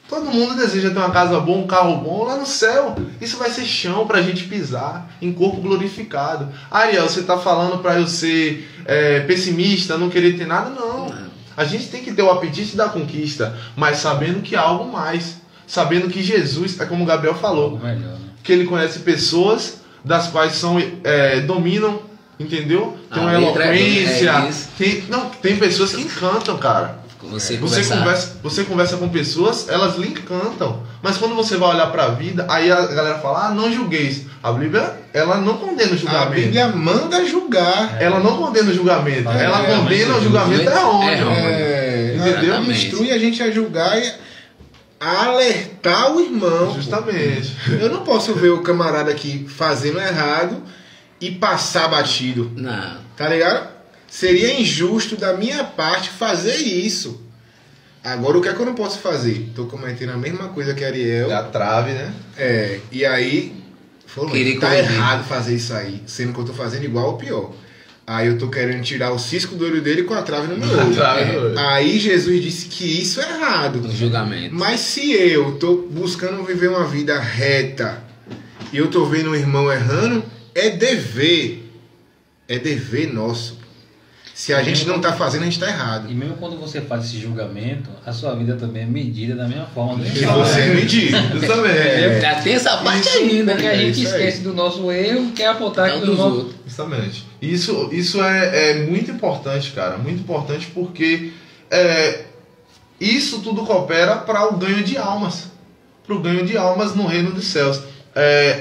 Todo mundo deseja ter uma casa boa, um carro bom lá no céu. Isso vai ser chão pra gente pisar, em corpo glorificado. Ariel, você tá falando pra eu ser pessimista, não querer ter nada? Não. A gente tem que ter o apetite da conquista, mas sabendo que há algo mais. Sabendo que Jesus, é como o Gabriel falou, Melhor, né? que ele conhece pessoas das quais dominam, entendeu? Tem uma eloquência. Tem pessoas que encantam, cara. Você conversa com pessoas, elas lhe encantam. Mas quando você vai olhar para a vida, aí a galera fala, não julgueis. A Bíblia, ela não condena o julgamento. A Bíblia manda julgar. Ela não condena o julgamento. Ela condena o julgamento errôneo. Entendeu? Ela instrui a gente a julgar alertar o irmão. Justamente. Eu não posso ver o camarada aqui fazendo errado e passar batido. Não. Tá ligado? Seria injusto da minha parte fazer isso. Agora, o que é que eu não posso fazer? Tô cometendo a mesma coisa que Ariel. É a trave, né? E aí, falou, Querer tá corrigir. errado fazer isso aí. Sendo que eu tô fazendo igual ou pior. Aí eu tô querendo tirar o cisco do olho dele com a trave no meu olho. Trave no olho. Aí Jesus disse que isso é errado. No julgamento. Mas se eu tô buscando viver uma vida reta e eu tô vendo o irmão errando, é dever. É dever nosso. Se a gente não tá fazendo, a gente tá errado. E mesmo quando você faz esse julgamento, a sua vida também é medida da mesma forma. E você é medido. Justamente. Já tem essa parte ainda, Porque a né? gente isso aí. esquece do nosso erro e quer apontar Não que dos do nosso... outros. Justamente. Isso é muito importante, cara. Muito importante porque isso tudo coopera para o ganho de almas. Para o ganho de almas no reino dos céus.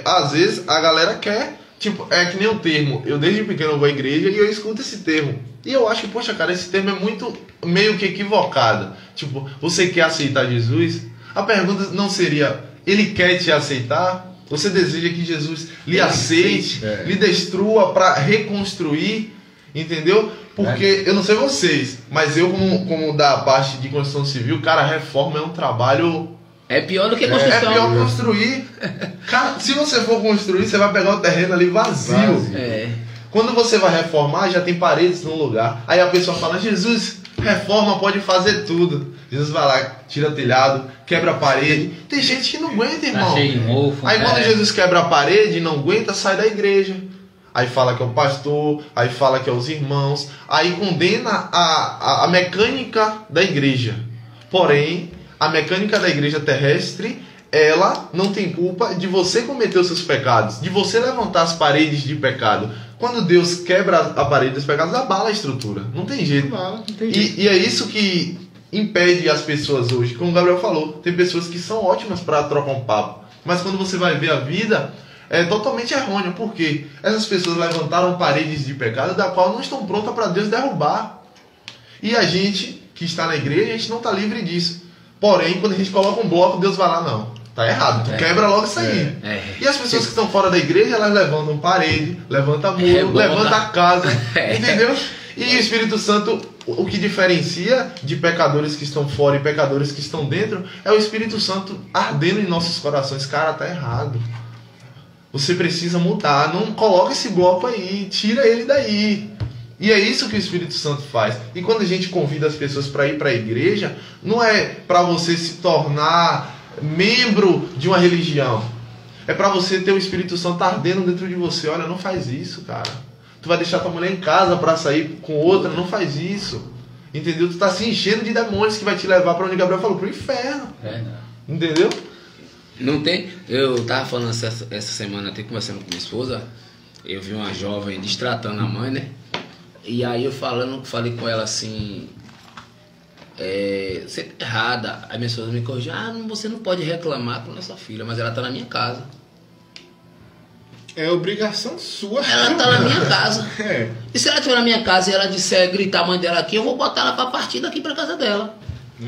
Às vezes a galera quer, tipo, é que nem o termo. Eu desde pequeno vou à igreja e eu escuto esse termo. E eu acho que, poxa, cara, esse termo é muito meio que equivocado. Tipo, você quer aceitar Jesus? A pergunta não seria, ele quer te aceitar? Você deseja que Jesus lhe aceite, lhe destrua para reconstruir? Entendeu? Porque, eu não sei vocês, mas eu como da parte de construção civil, cara, reforma é um trabalho... É pior do que É construção. pior construir. Cara, se você for construir, você vai pegar o terreno ali vazio. Quando você vai reformar, já tem paredes no lugar. Aí a pessoa fala, Jesus, reforma, pode fazer tudo. Jesus vai lá, tira telhado, quebra a parede. Tem gente que não aguenta, irmão. Tá cheio de mofo. Aí quando Jesus quebra a parede e não aguenta, sai da igreja. Aí fala que é o pastor, aí fala que é os irmãos. Aí condena a mecânica da igreja. Porém, a mecânica da igreja terrestre, ela não tem culpa de você cometer os seus pecados, de você levantar as paredes de pecado. Quando Deus quebra a parede dos pecados, abala a estrutura. Não tem jeito. E é isso que impede as pessoas hoje. Como o Gabriel falou, tem pessoas que são ótimas para trocar um papo. Mas quando você vai ver a vida, é totalmente errôneo. Por quê? Essas pessoas levantaram paredes de pecado da qual não estão prontas para Deus derrubar. E a gente que está na igreja, a gente não está livre disso. Porém, quando a gente coloca um bloco, Deus vai lá, não. Tá errado, tu quebra logo isso aí. E as pessoas que estão fora da igreja, elas levantam parede, levantam muro, levantam a casa, entendeu? E o Espírito Santo, o que diferencia de pecadores que estão fora e pecadores que estão dentro, é o Espírito Santo ardendo em nossos corações. Cara, tá errado. Você precisa mudar, não coloca esse bloco aí, tira ele daí. E é isso que o Espírito Santo faz. E quando a gente convida as pessoas para ir para a igreja, não é para você se tornar membro de uma religião. É para você ter o Espírito Santo ardendo dentro de você. Olha, não faz isso, cara. Tu vai deixar tua mulher em casa para sair com outra, não faz isso. Entendeu? Tu tá se enchendo de demônios que vai te levar para onde Gabriel falou, pro inferno. Entendeu? Não tem. Eu tava falando essa semana, até conversando com minha esposa. Eu vi uma jovem destratando a mãe, né? E aí eu falei com ela assim, você tá errada. Aí minha esposa me corrigiu, você não pode reclamar com nossa filha, mas ela tá na minha casa. É obrigação sua. Ela tá na minha casa. E se ela estiver na minha casa e ela disser, gritar a mãe dela aqui, eu vou botar ela pra partir daqui pra casa dela.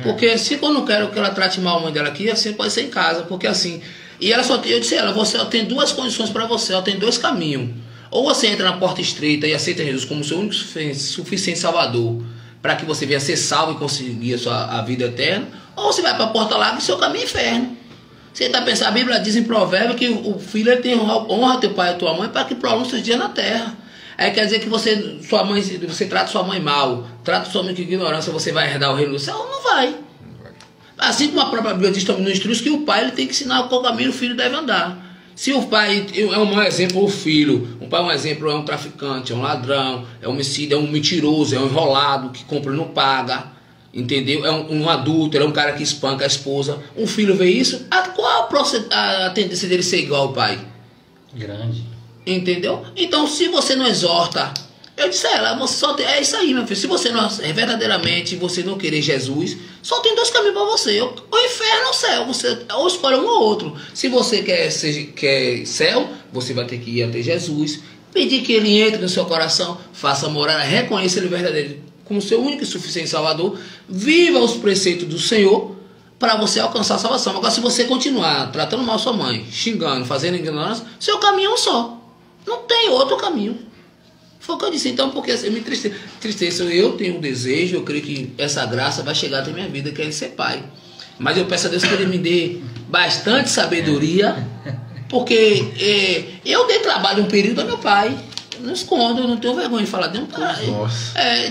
Porque se eu não quero que ela trate mal a mãe dela aqui, assim pode ser em casa. Porque assim, e ela eu disse a ela, você tem duas condições pra você, ela tem dois caminhos. Ou você entra na porta estreita e aceita Jesus como seu único suficiente salvador, para que você venha ser salvo e conseguir a vida eterna, ou você vai para a porta larga e seu caminho é inferno. Você está pensando, a Bíblia diz em Provérbios que o filho ele tem honra teu pai e tua mãe para que prolongue seus dias na terra. Aí quer dizer que você trata sua mãe mal, trata sua mãe com ignorância, você vai herdar o reino do céu? Não vai. Assim como a própria Bíblia diz também no instruz que o pai ele tem que ensinar qual caminho o filho deve andar. Se o pai é um mau exemplo, o filho, o pai é um exemplo, é um traficante, é um ladrão, é um homicida, é um mentiroso, é um enrolado, que compra e não paga, entendeu? É um adúltero, é um cara que espanca a esposa. Um filho vê isso, qual a tendência dele ser igual ao pai? Grande. Entendeu? Então, se você não exorta, eu disse a ela, você só tem, é isso aí, meu filho. Se você não verdadeiramente você não querer Jesus, só tem dois caminhos para você: o inferno ou o céu. Você ou escolhe um ou outro. Se você quer céu, você vai ter que ir até Jesus, pedir que ele entre no seu coração, faça morada, reconheça ele verdadeiro como seu único e suficiente Salvador, viva os preceitos do Senhor, para você alcançar a salvação. Agora, se você continuar tratando mal sua mãe, xingando, fazendo ignorância, seu caminho é um só. Não tem outro caminho. Foi o que eu disse. Então, porque eu me entristeço, eu tenho um desejo, eu creio que essa graça vai chegar até minha vida, que é ser pai. Mas eu peço a Deus que Ele me dê bastante sabedoria, porque eu dei trabalho um período ao meu pai. Eu não escondo, eu não tenho vergonha de falar. Deu um trabalho,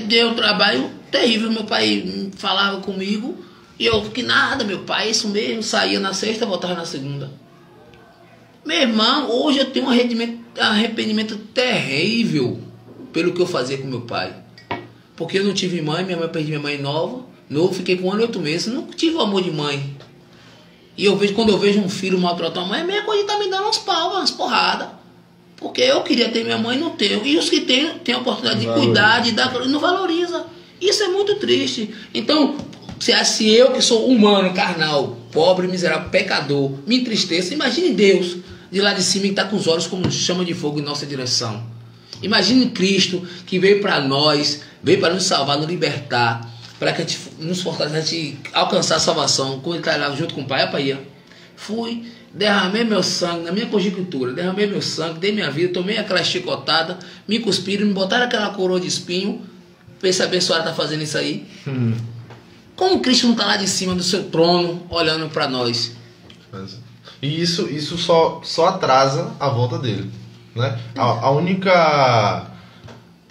deu um trabalho terrível. Meu pai falava comigo e eu, que nada, meu pai, isso mesmo, saía na sexta, voltava na segunda. Meu irmão, hoje eu tenho um arrependimento terrível pelo que eu fazia com meu pai. Porque eu não tive mãe, minha mãe perdi minha mãe novo, fiquei com 1 ano e 8 meses, não tive o amor de mãe. E eu vejo, quando eu vejo um filho maltratar a mãe, é a mesma coisa que tá me dando uns pau, umas porradas. Porque eu queria ter minha mãe e não tenho. E os que têm a oportunidade de cuidar, de dar, não valoriza. Isso é muito triste. Então, se eu que sou humano, carnal, pobre, miserável, pecador, me entristeço, imagine Deus de lá de cima que está com os olhos como chama de fogo em nossa direção. Imagine Cristo que veio para nós, veio para nos salvar, nos libertar, para que a gente nos fortaleça, a gente alcançar a salvação. Quando ele está lá junto com o Pai, Pai, fui, derramei meu sangue na minha conjuntura, derramei meu sangue, dei minha vida, tomei aquela chicotada, me cuspiram, me botaram aquela coroa de espinho. Pensa, abençoada está fazendo isso aí. Como Cristo não está lá de cima do seu trono, olhando para nós? E isso só atrasa a volta dele, né?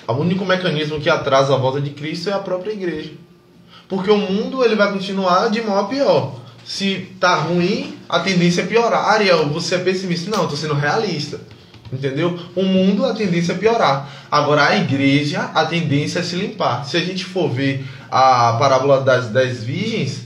O único mecanismo que atrasa a volta de Cristo é a própria igreja. Porque o mundo ele vai continuar de mal a pior. Se tá ruim, a tendência é piorar. Ariel, você é pessimista. Não, eu tô sendo realista. Entendeu? O mundo, a tendência é piorar. Agora, a igreja, a tendência é se limpar. Se a gente for ver a parábola das 10 virgens,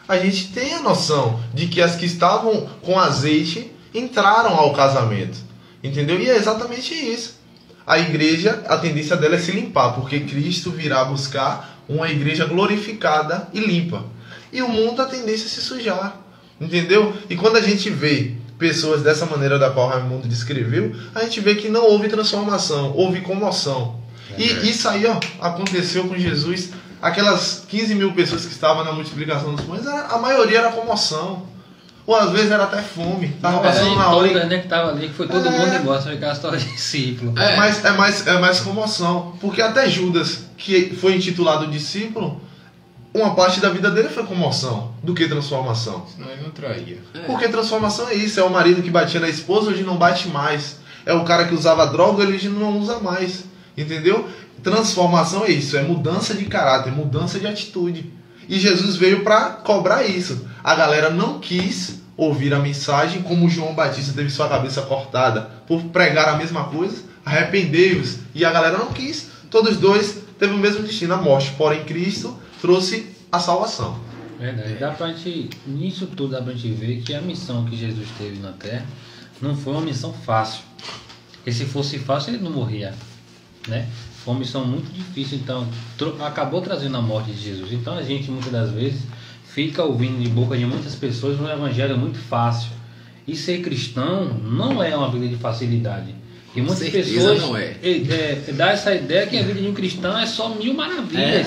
a gente tem a noção de que as que estavam com azeite entraram ao casamento. Entendeu? E é exatamente isso. A igreja, a tendência dela é se limpar, porque Cristo virá buscar uma igreja glorificada e limpa. E o mundo, a tendência é se sujar. Entendeu? E quando a gente vê pessoas dessa maneira da qual Raimundo descreveu, a gente vê que não houve transformação, houve comoção. E isso aí aconteceu com Jesus. Aquelas 15 mil pessoas que estavam na multiplicação dos pães, a maioria era comoção. Ou às vezes era até fome. Tava passando na hora. Toda, né, que tava ali, que foi todo mundo embora, só ficar a história de discípulo. É mais comoção. Porque até Judas, que foi intitulado discípulo, uma parte da vida dele foi comoção do que transformação. Senão ele não traía. Porque transformação é isso. É o marido que batia na esposa, hoje não bate mais. É o cara que usava droga, ele hoje não usa mais. Entendeu? Transformação é isso. É mudança de caráter, mudança de atitude. E Jesus veio para cobrar isso. A galera não quis ouvir a mensagem, como João Batista teve sua cabeça cortada por pregar a mesma coisa. Arrependei-vos. E a galera não quis. Todos dois teve o mesmo destino, a morte. Porém, Cristo trouxe a salvação. Verdade. Dá pra gente, nisso tudo dá pra gente ver que a missão que Jesus teve na Terra não foi uma missão fácil. Porque se fosse fácil, ele não morria, né? Foi uma missão muito difícil, então acabou trazendo a morte de Jesus. Então a gente muitas das vezes fica ouvindo de boca de muitas pessoas um evangelho muito fácil. E ser cristão não é uma vida de facilidade. E muitas pessoas dá essa ideia que a vida de um cristão é só mil maravilhas.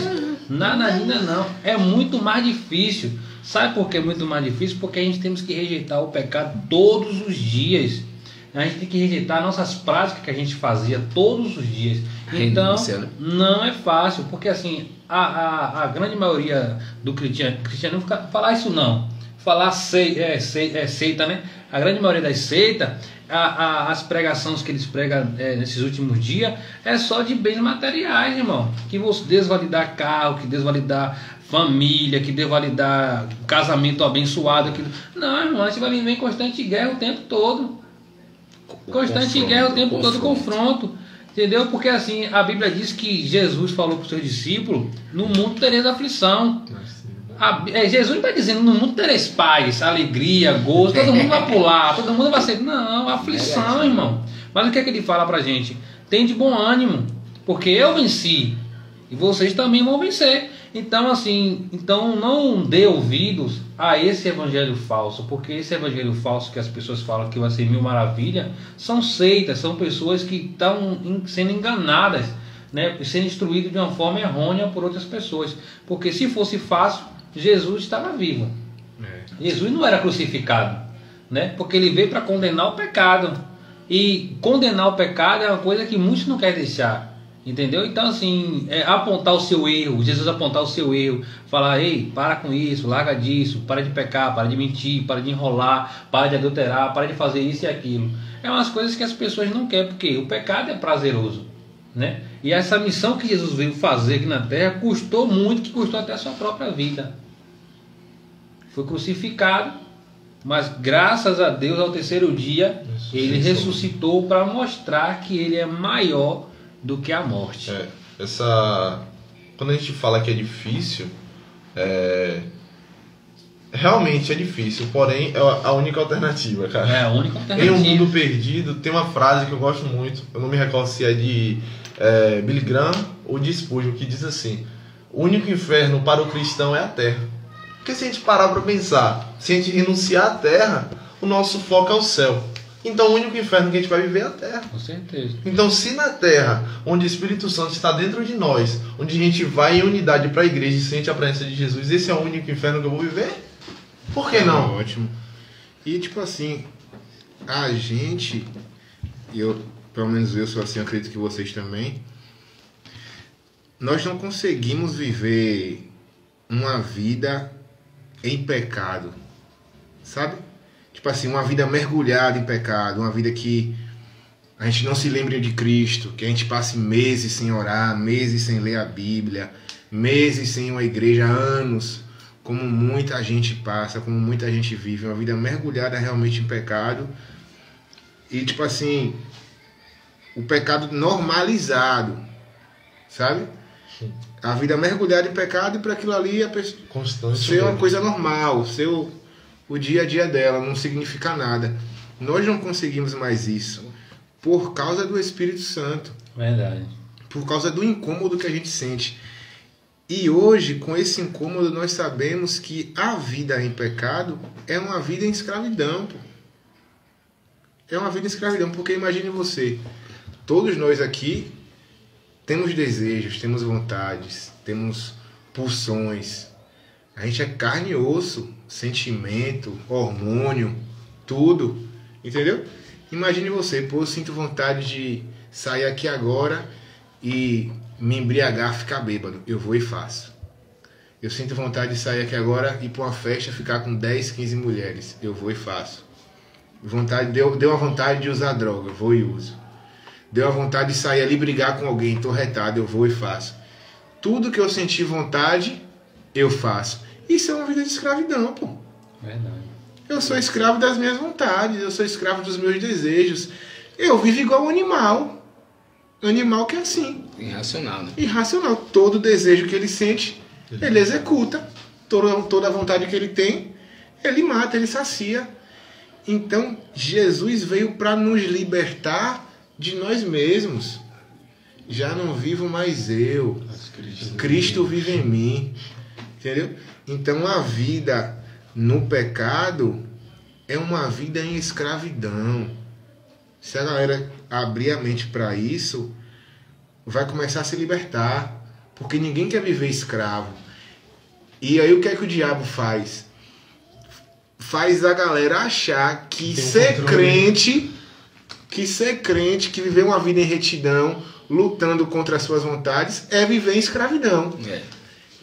Nada ainda não. É muito mais difícil. Sabe por que é muito mais difícil? Porque a gente temos que rejeitar o pecado todos os dias. A gente tem que rejeitar nossas práticas que a gente fazia todos os dias. Então, não é fácil, porque assim, a grande maioria do cristianismo falar isso não. Falar seita, né? A grande maioria das seitas, as pregações que eles pregam nesses últimos dias, é só de bens materiais, irmão. Que você desvalidar carro, que desvalidar família, que desvalidar casamento abençoado. Não, irmão, a gente vai viver em constante guerra o tempo todo. Constante guerra o tempo todo, confronto. Entendeu? Porque assim, a Bíblia diz que Jesus falou para os seus discípulos: no mundo tereis aflição. Jesus não está dizendo: no mundo tereis paz, alegria, gozo, todo mundo vai pular, todo mundo vai ser. Não, aflição, irmão. Mas o que é que ele fala para a gente? Tem de bom ânimo, porque eu venci e vocês também vão vencer. Então assim, não dê ouvidos a esse evangelho falso, porque esse evangelho falso que as pessoas falam que vai ser mil maravilha, são seitas, são pessoas que estão sendo enganadas, né, sendo instruídas de uma forma errônea por outras pessoas. Porque se fosse fácil, Jesus estava vivo. Jesus não era crucificado, né? Porque ele veio para condenar o pecado. E condenar o pecado é uma coisa que muitos não querem deixar. Entendeu? Então, assim, apontar o seu erro, Jesus apontar o seu erro, falar: ei, para com isso, larga disso, para de pecar, para de mentir, para de enrolar, para de adulterar, para de fazer isso e aquilo. É umas coisas que as pessoas não querem, porque o pecado é prazeroso, né? E essa missão que Jesus veio fazer aqui na terra custou muito, que custou até a sua própria vida. Foi crucificado, mas graças a Deus, ao terceiro dia, ele ressuscitou para mostrar que ele é maior do que a morte. Quando a gente fala que é difícil, realmente é difícil, porém é a única alternativa, cara. É a única alternativa. Em um mundo perdido, tem uma frase que eu gosto muito, eu não me recordo se é de Billy Graham ou de Spurgeon, que diz assim: o único inferno para o cristão é a terra. Porque se a gente parar para pensar, se a gente renunciar à terra, o nosso foco é o céu. Então o único inferno que a gente vai viver é a terra. Com certeza. Então, se na terra, onde o Espírito Santo está dentro de nós, onde a gente vai em unidade para a igreja e sente a presença de Jesus, esse é o único inferno que eu vou viver? Por que não? Ótimo. E tipo assim, a gente, pelo menos eu sou assim, eu acredito que vocês também, nós não conseguimos viver uma vida em pecado, sabe? Tipo assim, uma vida mergulhada em pecado, uma vida que a gente não se lembre de Cristo, que a gente passe meses sem orar, meses sem ler a Bíblia, meses sem uma igreja, anos, como muita gente passa, como muita gente vive, uma vida mergulhada realmente em pecado. E tipo assim, o pecado normalizado, sabe? A vida mergulhada em pecado, e para aquilo ali a pessoa Constante ser uma coisa normal, ser o dia a dia dela, não significa nada. Nós não conseguimos mais isso por causa do Espírito Santo. Verdade. Por causa do incômodo que a gente sente. E hoje, com esse incômodo, nós sabemos que a vida em pecado é uma vida em escravidão. Pô. É uma vida em escravidão, porque imagine você, todos nós aqui temos desejos, temos vontades, temos pulsões. A gente é carne e osso, sentimento, hormônio, tudo, entendeu? Imagine você, pô, eu sinto vontade de sair aqui agora e me embriagar, ficar bêbado. Eu vou e faço. Eu sinto vontade de sair aqui agora e ir para uma festa, ficar com 10, 15 mulheres. Eu vou e faço. Deu a vontade de usar droga, eu vou e uso. Deu a vontade de sair ali e brigar com alguém, tô retado, eu vou e faço. Tudo que eu senti vontade, eu faço. Isso é uma vida de escravidão, pô. Verdade. Eu sou escravo das minhas vontades, eu sou escravo dos meus desejos. Eu vivo igual um animal. Animal que é assim. Irracional, né? Irracional. Todo desejo que ele sente, ele executa. Toda a vontade que ele tem, ele mata, ele sacia. Então, Jesus veio para nos libertar de nós mesmos. Já não vivo mais eu. Cristo vive em mim. Entendeu? Então, a vida no pecado é uma vida em escravidão. Se a galera abrir a mente para isso, vai começar a se libertar. Porque ninguém quer viver escravo. E aí o que é que o diabo faz? Faz a galera achar que ser crente, que viver uma vida em retidão, lutando contra as suas vontades, é viver em escravidão.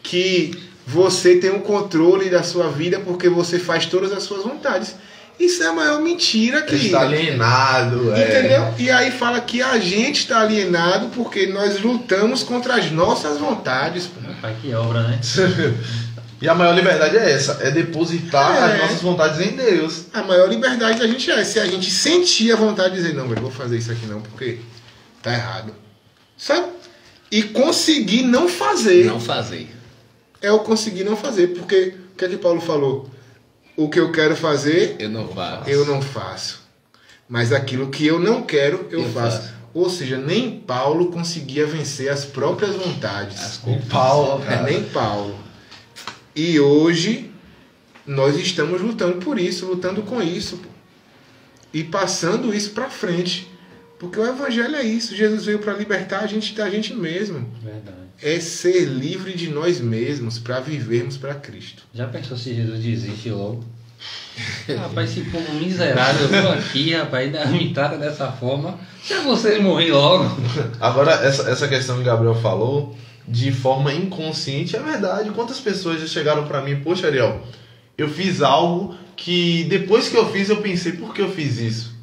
Que você tem o controle da sua vida porque você faz todas as suas vontades. Isso é a maior mentira que... Está alienado. Entendeu? E aí fala que a gente está alienado porque nós lutamos contra as nossas vontades. Pai, que obra, né? E a maior liberdade é essa, é depositar as nossas vontades em Deus. A maior liberdade da gente é se a gente sentir a vontade de dizer, não, velho, vou fazer isso aqui não, porque tá errado. Sabe? E conseguir não fazer. Não fazer. É o conseguir não fazer, porque o que é que Paulo falou? O que eu quero fazer, Eu não faço. Mas aquilo que eu não quero, eu faço. Ou seja, nem Paulo conseguia vencer as próprias vontades. Paulo, cara. Nem Paulo. E hoje nós estamos lutando por isso, lutando com isso, pô. E passando isso para frente. Porque o evangelho é isso. Jesus veio para libertar a gente da gente mesmo. Verdade. é ser livre de nós mesmos para vivermos para Cristo. Já pensou se Jesus desiste logo? Rapaz, esse povo miserável, eu tô aqui, rapaz, ainda me trata dessa forma. Se você morrer logo. Agora, essa questão que o Gabriel falou, de forma inconsciente, é verdade. Quantas pessoas já chegaram pra mim, poxa, Ariel, eu fiz algo que depois que eu fiz, eu pensei, por que eu fiz isso?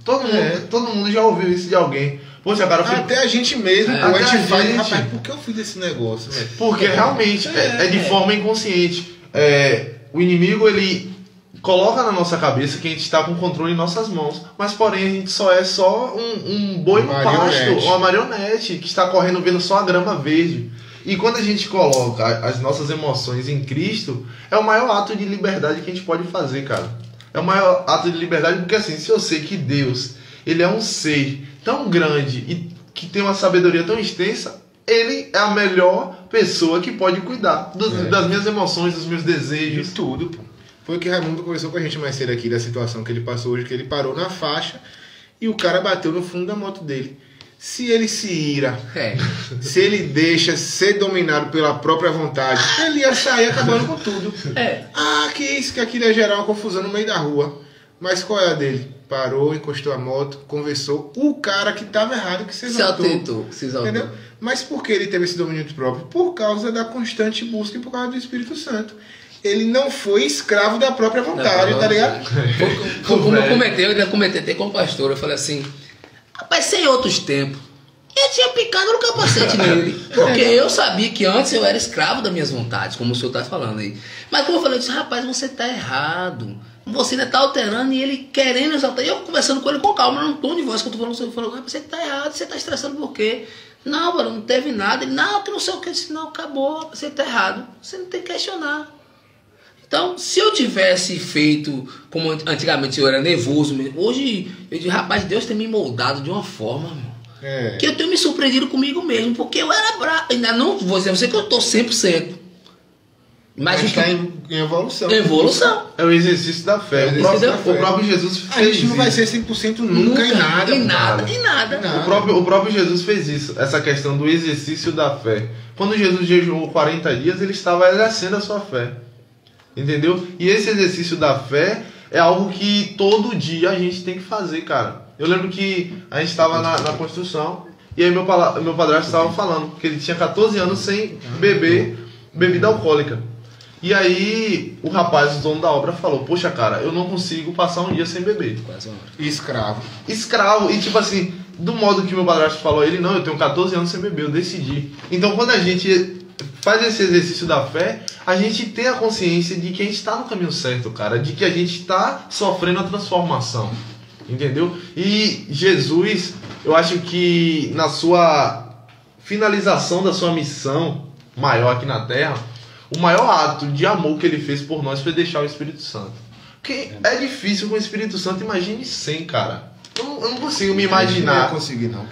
Todo mundo já ouviu isso de alguém. Poxa, cara, até a gente mesmo, a gente faz, rapaz, por que eu fiz esse negócio? Né? Porque realmente é de forma inconsciente. O inimigo, ele coloca na nossa cabeça que a gente está com o controle em nossas mãos, mas porém a gente só é um boi no pasto, uma marionete que está correndo vendo só a grama verde. E quando a gente coloca as nossas emoções em Cristo, é o maior ato de liberdade que a gente pode fazer, cara. É o maior ato de liberdade porque assim, se eu sei que Deus, ele é um ser tão grande e que tem uma sabedoria tão extensa, ele é a melhor pessoa que pode cuidar das minhas emoções, dos meus desejos. De tudo, pô. Foi o que Raimundo conversou com a gente mais cedo aqui, da situação que ele passou hoje, que ele parou na faixa e o cara bateu no fundo da moto dele. Se ele se ira, se ele deixa ser dominado pela própria vontade, ele ia sair acabando com tudo. Que isso, que aquilo ia gerar uma confusão no meio da rua. Mas qual é a dele? Parou, encostou a moto, conversou. O cara que estava errado, que se exaltou. Se exaltou. Entendeu? Mas por que ele teve esse domínio próprio? Por causa da constante busca e por causa do Espírito Santo. Ele não foi escravo da própria vontade, tá ligado? Como eu comentei até com o pastor, eu falei assim, rapaz, sem outros tempos, eu tinha picado no capacete nele. Porque eu sabia que antes eu era escravo das minhas vontades, como o senhor tá falando aí. Mas como eu falei, eu disse, rapaz, você tá errado. Você ainda tá alterando e ele querendo exaltar. E eu conversando com ele com calma, não tom de voz que eu tô falando, você falou, rapaz, você tá errado, você tá estressando por quê? Não, mano, não teve nada. Ele, não, que não sei o que. Eu disse, não, acabou, você tá errado. Você não tem que questionar. Então, se eu tivesse feito como antigamente eu era nervoso, hoje eu digo, rapaz, Deus tem me moldado de uma forma, mano, que eu tenho me surpreendido comigo mesmo, porque eu era bravo. Ainda não vou dizer a você que eu tô 100%. Mas está em evolução. Evolução. É o exercício da fé. O próprio Jesus fez isso. A gente não vai ser 100% nunca em nada. Em nada. O próprio Jesus fez isso. Essa questão do exercício da fé. Quando Jesus jejuou 40 dias, ele estava exercendo a sua fé. Entendeu? E esse exercício da fé é algo que todo dia a gente tem que fazer, cara. Eu lembro que a gente estava na construção e aí meu padrasto estava falando que ele tinha 14 anos sem beber bebida alcoólica. E aí o rapaz, o dono da obra, falou, poxa, cara, eu não consigo passar um dia sem beber. Escravo. E tipo assim, do modo que meu padrasto falou, ele, não, eu tenho 14 anos sem beber, eu decidi. Então quando a gente faz esse exercício da fé, a gente tem a consciência de que a gente está no caminho certo, cara, de que a gente está sofrendo a transformação, entendeu? E Jesus, eu acho que na sua finalização da sua missão maior aqui na Terra, o maior ato de amor que ele fez por nós foi deixar o Espírito Santo. Porque é difícil com o Espírito Santo, imagine sem, cara. Eu não consigo me imaginar. Eu não consigo, não.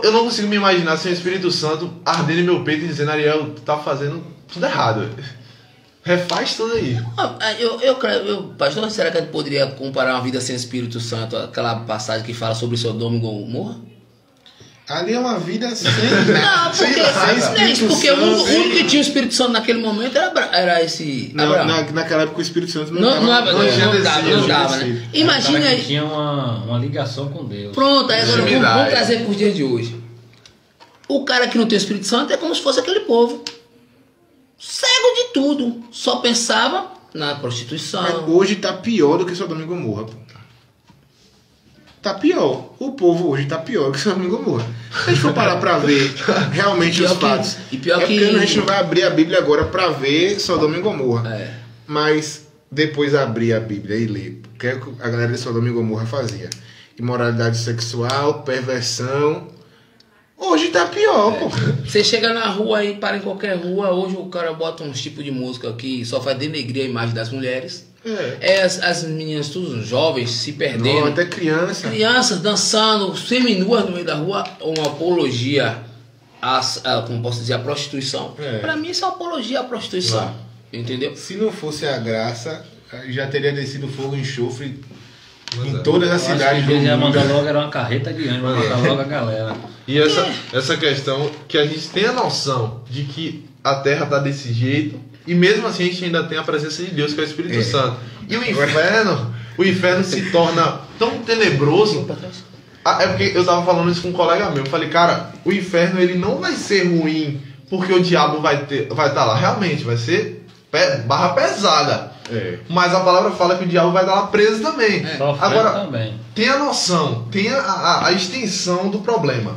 Eu não consigo me imaginar sem o Espírito Santo ardendo em meu peito e dizendo, Ariel, tu tá fazendo tudo errado. Refaz tudo aí. Pastor, será que a gente poderia comparar uma vida sem Espírito Santo, aquela passagem que fala sobre Sodoma e Gomorra? Ali é uma vida sem... Não, porque o único que tinha o Espírito Santo naquele momento era esse Abraão. Naquela época o Espírito Santo não dava, né? Imagina aí. Tinha uma ligação com Deus. Pronto, aí agora vamos trazer para os dias de hoje. O cara que não tem o Espírito Santo é como se fosse aquele povo. Cego de tudo. Só pensava na prostituição. Mas hoje tá pior do que Sodoma e Gomorra, pô. Tá pior. O povo hoje tá pior que Sodoma e Gomorra. Se a gente for parar pra ver realmente os fatos. Porque a gente não vai abrir a Bíblia agora pra ver Sodoma e Gomorra. Mas depois abrir a Bíblia e ler o que a galera de Sodoma e Gomorra fazia. Imoralidade sexual, perversão. Hoje tá pior, pô. Você chega na rua aí, para em qualquer rua, hoje o cara bota uns tipos de música que só faz denegrir a imagem das mulheres. As meninas, todos jovens, se perdendo. Não, até criança. Crianças dançando, seminuas no meio da rua, uma apologia como posso dizer, a prostituição. Pra mim isso é uma apologia à prostituição. Entendeu? Se não fosse a graça, já teria descido fogo e enxofre Em Mas é. todas as Eu acho que cidades do Deus ia mundo. mandar logo, era uma carreta de anjo, vai matar logo a galera. E essa questão que a gente tem a noção de que a Terra tá desse jeito e mesmo assim a gente ainda tem a presença de Deus, que é o Espírito Santo. E o inferno se torna tão tenebroso. É porque eu tava falando isso com um colega meu. Eu falei, cara, o inferno ele não vai ser ruim porque o diabo vai estar lá. Realmente, vai ser barra pesada. Mas a palavra fala que o diabo vai estar lá preso também. Agora, também. tem a noção, tem a extensão do problema.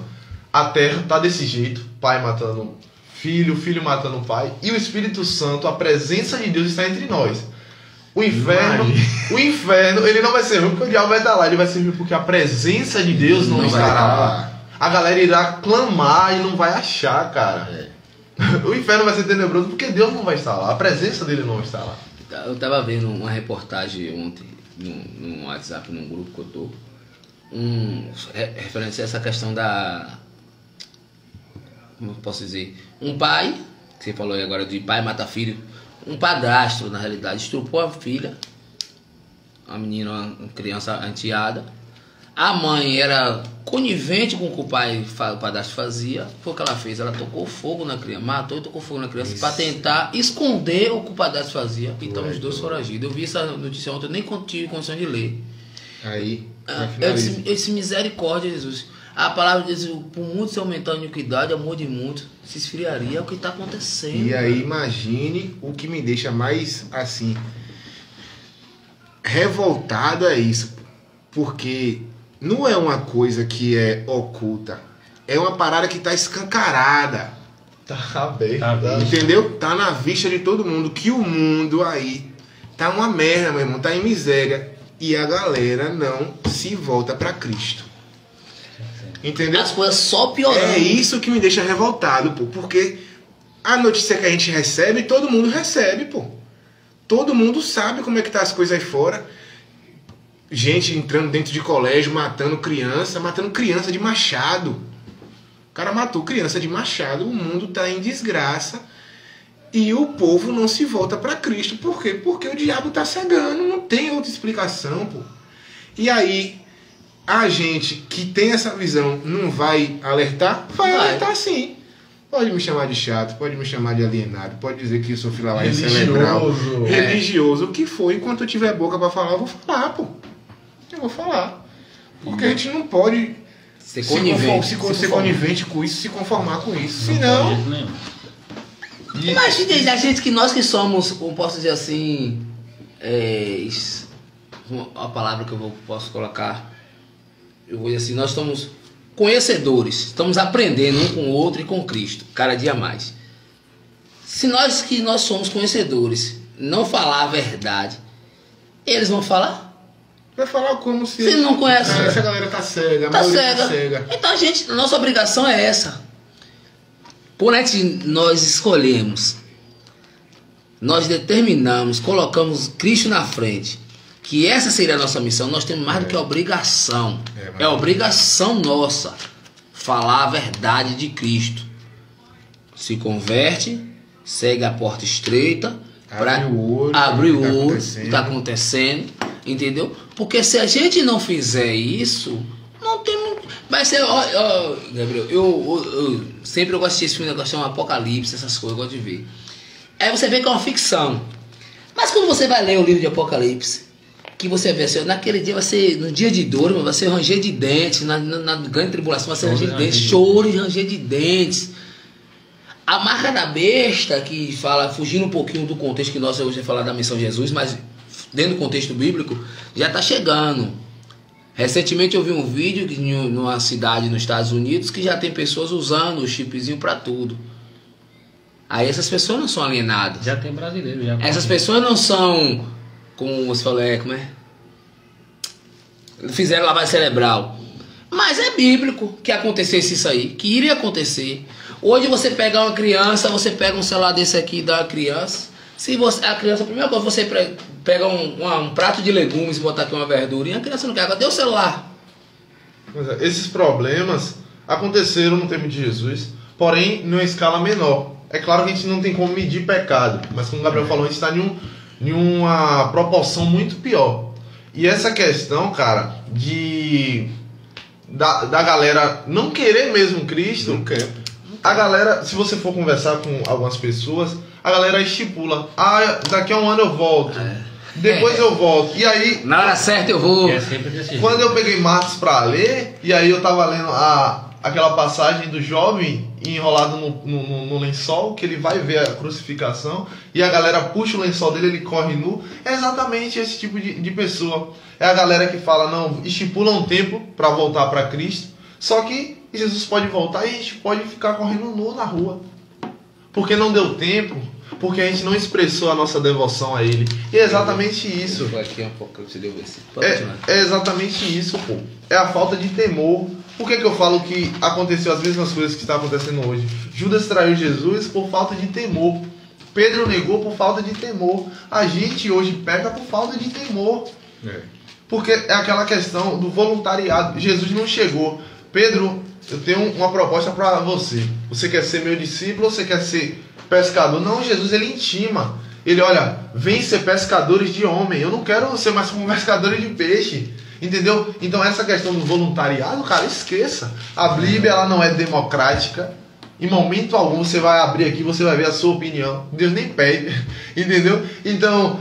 A terra tá desse jeito, pai matando filho, filho matando pai, e o Espírito Santo, a presença de Deus está entre nós. O inferno, ele não vai ser ruim porque o diabo vai estar lá, ele vai ser ruim porque a presença de Deus não estará lá. A galera irá clamar e não vai achar, cara. O inferno vai ser tenebroso porque Deus não vai estar lá, a presença dele não está lá. Eu tava vendo uma reportagem ontem no WhatsApp, num grupo que eu tô, referente a essa questão da... Como eu posso dizer? Um pai, que você falou aí agora de pai mata filho, um padrasto, na realidade, estrupou a filha, a menina, uma criança anteada. A mãe era conivente com o que o padrasto fazia. Foi o que ela fez, ela tocou fogo na criança, matou e tocou fogo na criança para tentar esconder o que o padrasto fazia. Então os dois foragidos. Eu vi essa notícia ontem, eu nem tive condição de ler. Aí, Esse misericórdia, Jesus. A palavra diz: por muito se aumentar a iniquidade, amor de muito se esfriaria. É o que está acontecendo. E aí, imagine o que me deixa mais assim revoltado é isso, porque não é uma coisa que é oculta, é uma parada que está escancarada. Tá bem, entendeu? Tá na vista de todo mundo que o mundo aí tá uma merda, meu irmão, tá em miséria e a galera não se volta para Cristo. Entendeu? As coisas só piorando. É isso que me deixa revoltado, pô, porque a notícia que a gente recebe, todo mundo recebe, pô. Todo mundo sabe como é que tá as coisas aí fora. Gente entrando dentro de colégio, matando criança de machado. O cara matou criança de machado, o mundo tá em desgraça e o povo não se volta para Cristo. Por quê? Porque o diabo tá cegando, não tem outra explicação, pô. E aí, a gente que tem essa visão não vai alertar? Vai alertar sim. Pode me chamar de chato, pode me chamar de alienado, pode dizer que eu sou filawai cerebral, religioso, o que for. Enquanto eu tiver boca para falar, eu vou falar, pô. Eu vou falar. Porque a gente não pode ser conivente com isso, se conformar com isso. Senão... Imagina a gente que nós que somos, como posso dizer assim, a palavra que eu posso colocar, eu vou dizer assim, nós estamos conhecedores, estamos aprendendo um com o outro e com Cristo, cada dia mais. Se nós que nós somos conhecedores não falar a verdade, eles vão falar? Vai falar como se... Você não conhece. Essa galera tá cega, tá cega. Então a nossa obrigação é essa. Quando nós escolhemos, nós determinamos, colocamos Cristo na frente, que essa seria a nossa missão, nós temos mais do que a obrigação. É obrigação nossa falar a verdade de Cristo. Se converte, segue a porta estreita, abre o olho, o que está acontecendo, entendeu? Porque se a gente não fizer isso, não tem muito... Vai ser... Gabriel, eu sempre gosto de assistir esse filme que chama Apocalipse, essas coisas, eu gosto de ver. Aí você vê que é uma ficção. Mas quando você vai ler o livro de Apocalipse, que você vê assim, naquele dia vai ser, no dia de dor, vai ser ranger de dentes, na grande tribulação vai ser ranger de dentes, choro e ranger de dentes. A marca da besta, que fala, fugindo um pouquinho do contexto que nós hoje vamos falar da missão de Jesus, mas dentro do contexto bíblico, já está chegando. Recentemente eu vi um vídeo numa cidade nos Estados Unidos que já tem pessoas usando o chipzinho para tudo. Aí essas pessoas não são alienadas. Já tem brasileiro. Já essas pessoas não são, como você falou, como é? Fizeram lavagem cerebral. Mas é bíblico que acontecesse isso aí, que iria acontecer. Hoje você pega uma criança, você pega um celular desse aqui e dá a criança. Se você, a criança, a primeira coisa, você pega um prato de legumes e botar aqui uma verdura e a criança não quer, cadê o celular? Esses problemas aconteceram no tempo de Jesus, porém numa escala menor. É claro que a gente não tem como medir pecado, mas como o Gabriel falou, a gente está em uma proporção muito pior. E essa questão, cara, da galera não querer mesmo Cristo, Não quer. a galera, se você for conversar com algumas pessoas, a galera estipula, daqui a um ano eu volto, depois eu volto. E aí, Na hora certa eu vou. É sempre desse jeito. quando eu peguei Marcos pra ler, e aí eu tava lendo aquela passagem do jovem enrolado no lençol, que ele vai ver a crucificação, e a galera puxa o lençol dele, ele corre nu. É exatamente esse tipo de pessoa. É a galera que fala, não, estipula um tempo para voltar para Cristo, só que Jesus pode voltar e a gente pode ficar correndo nu na rua. Porque não deu tempo, porque a gente não expressou a nossa devoção a Ele. E é exatamente isso. Aqui um pouco, você deu esse. Pode continuar. É exatamente isso, pô. É a falta de temor. Por que eu falo que aconteceu as mesmas coisas que está acontecendo hoje? Judas traiu Jesus por falta de temor. Pedro negou por falta de temor. A gente hoje peca por falta de temor. Porque é aquela questão do voluntariado. Jesus não chegou. Pedro, eu tenho uma proposta para você. Você quer ser meu discípulo ou você quer ser pescador? Não, Jesus, ele intima. Ele, olha, vem ser pescadores de homem. Eu não quero ser mais como pescadores de peixe. Entendeu? Então essa questão do voluntariado, cara, esqueça. A Bíblia, ela não é democrática. Em momento algum você vai abrir aqui, você vai ver a sua opinião. Deus nem pede. Entendeu? Então,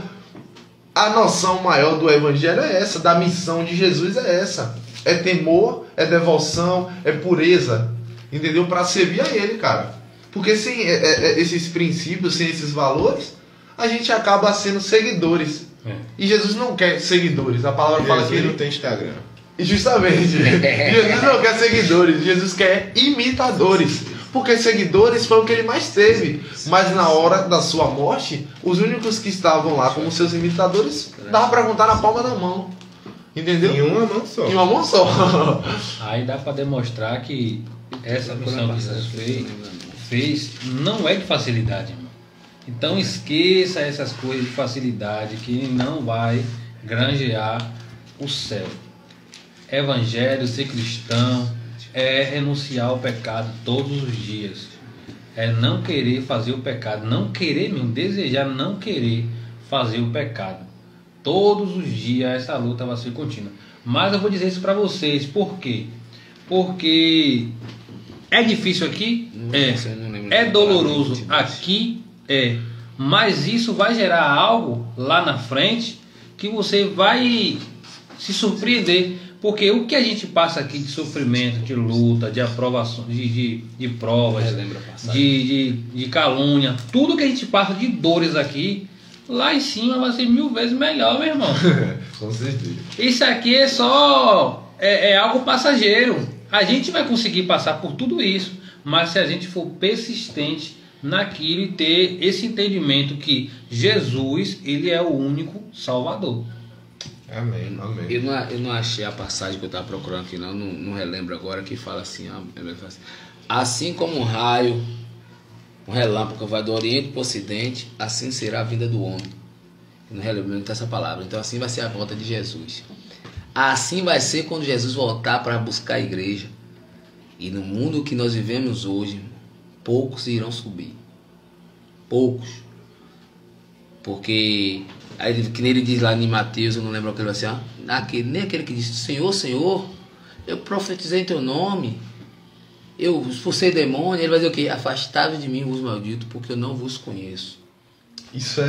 a noção maior do Evangelho é essa, da missão de Jesus é essa. É temor, é devoção, é pureza. Entendeu? Para servir a Ele, cara. Porque sem esses princípios, sem esses valores, a gente acaba sendo seguidores. E Jesus não quer seguidores. A palavra fala que ele não tem Instagram. Justamente. Jesus não quer seguidores. Jesus quer imitadores. Porque seguidores foi o que ele mais teve. Mas na hora da sua morte, os únicos que estavam lá como seus imitadores, dava para contar na palma da mão. Entendeu? Em uma mão só. Em uma mão só. Aí dá para demonstrar que essa missão que Jesus fez não é de facilidade, irmão. Então esqueça essas coisas de facilidade que não vai granjear o céu. Evangelho, ser cristão, é renunciar ao pecado todos os dias. É não querer fazer o pecado, não querer mesmo, desejar não querer fazer o pecado. Todos os dias essa luta vai ser contínua. Mas eu vou dizer isso para vocês, por quê? Porque é difícil aqui? É doloroso aqui? Mas isso vai gerar algo lá na frente que você vai se surpreender. Porque o que a gente passa aqui de sofrimento, de luta, de aprovação, de provas, de calúnia, tudo que a gente passa de dores aqui, lá em cima vai ser 1000 vezes melhor, meu irmão. Com certeza. Isso aqui é só algo passageiro. A gente vai conseguir passar por tudo isso, mas se a gente for persistente naquilo e ter esse entendimento que Jesus, ele é o único Salvador. Amém. Amém. Eu não achei a passagem que eu estava procurando aqui, não relembro agora, que fala assim, assim como um raio, um relâmpago vai do oriente para o ocidente, assim será a vida do homem. Eu não relembro muito essa palavra. Então assim vai ser a volta de Jesus. Assim vai ser quando Jesus voltar para buscar a igreja. E no mundo que nós vivemos hoje, poucos irão subir. Poucos. Porque, aí, que nem ele diz lá em Mateus, eu não lembro aquele assim, nem aquele que diz, Senhor, Senhor, eu profetizei em teu nome, eu expulsei demônio, ele vai dizer o quê? Afastai-vos de mim, vos maldito, porque eu não vos conheço. Isso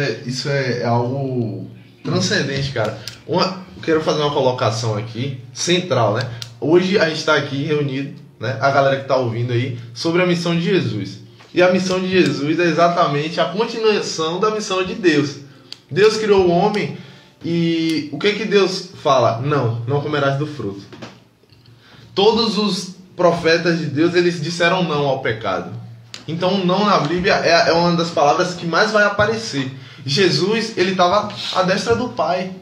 é algo transcendente, cara. Quero fazer uma colocação aqui, central, né? Hoje a gente está aqui reunido, né? A galera que está ouvindo aí, sobre a missão de Jesus. E a missão de Jesus é exatamente a continuação da missão de Deus. Deus criou o homem e o que Deus fala? Não comerás do fruto. Todos os profetas de Deus, eles disseram não ao pecado. Então não na Bíblia é uma das palavras que mais vai aparecer. Jesus, ele estava à destra do Pai.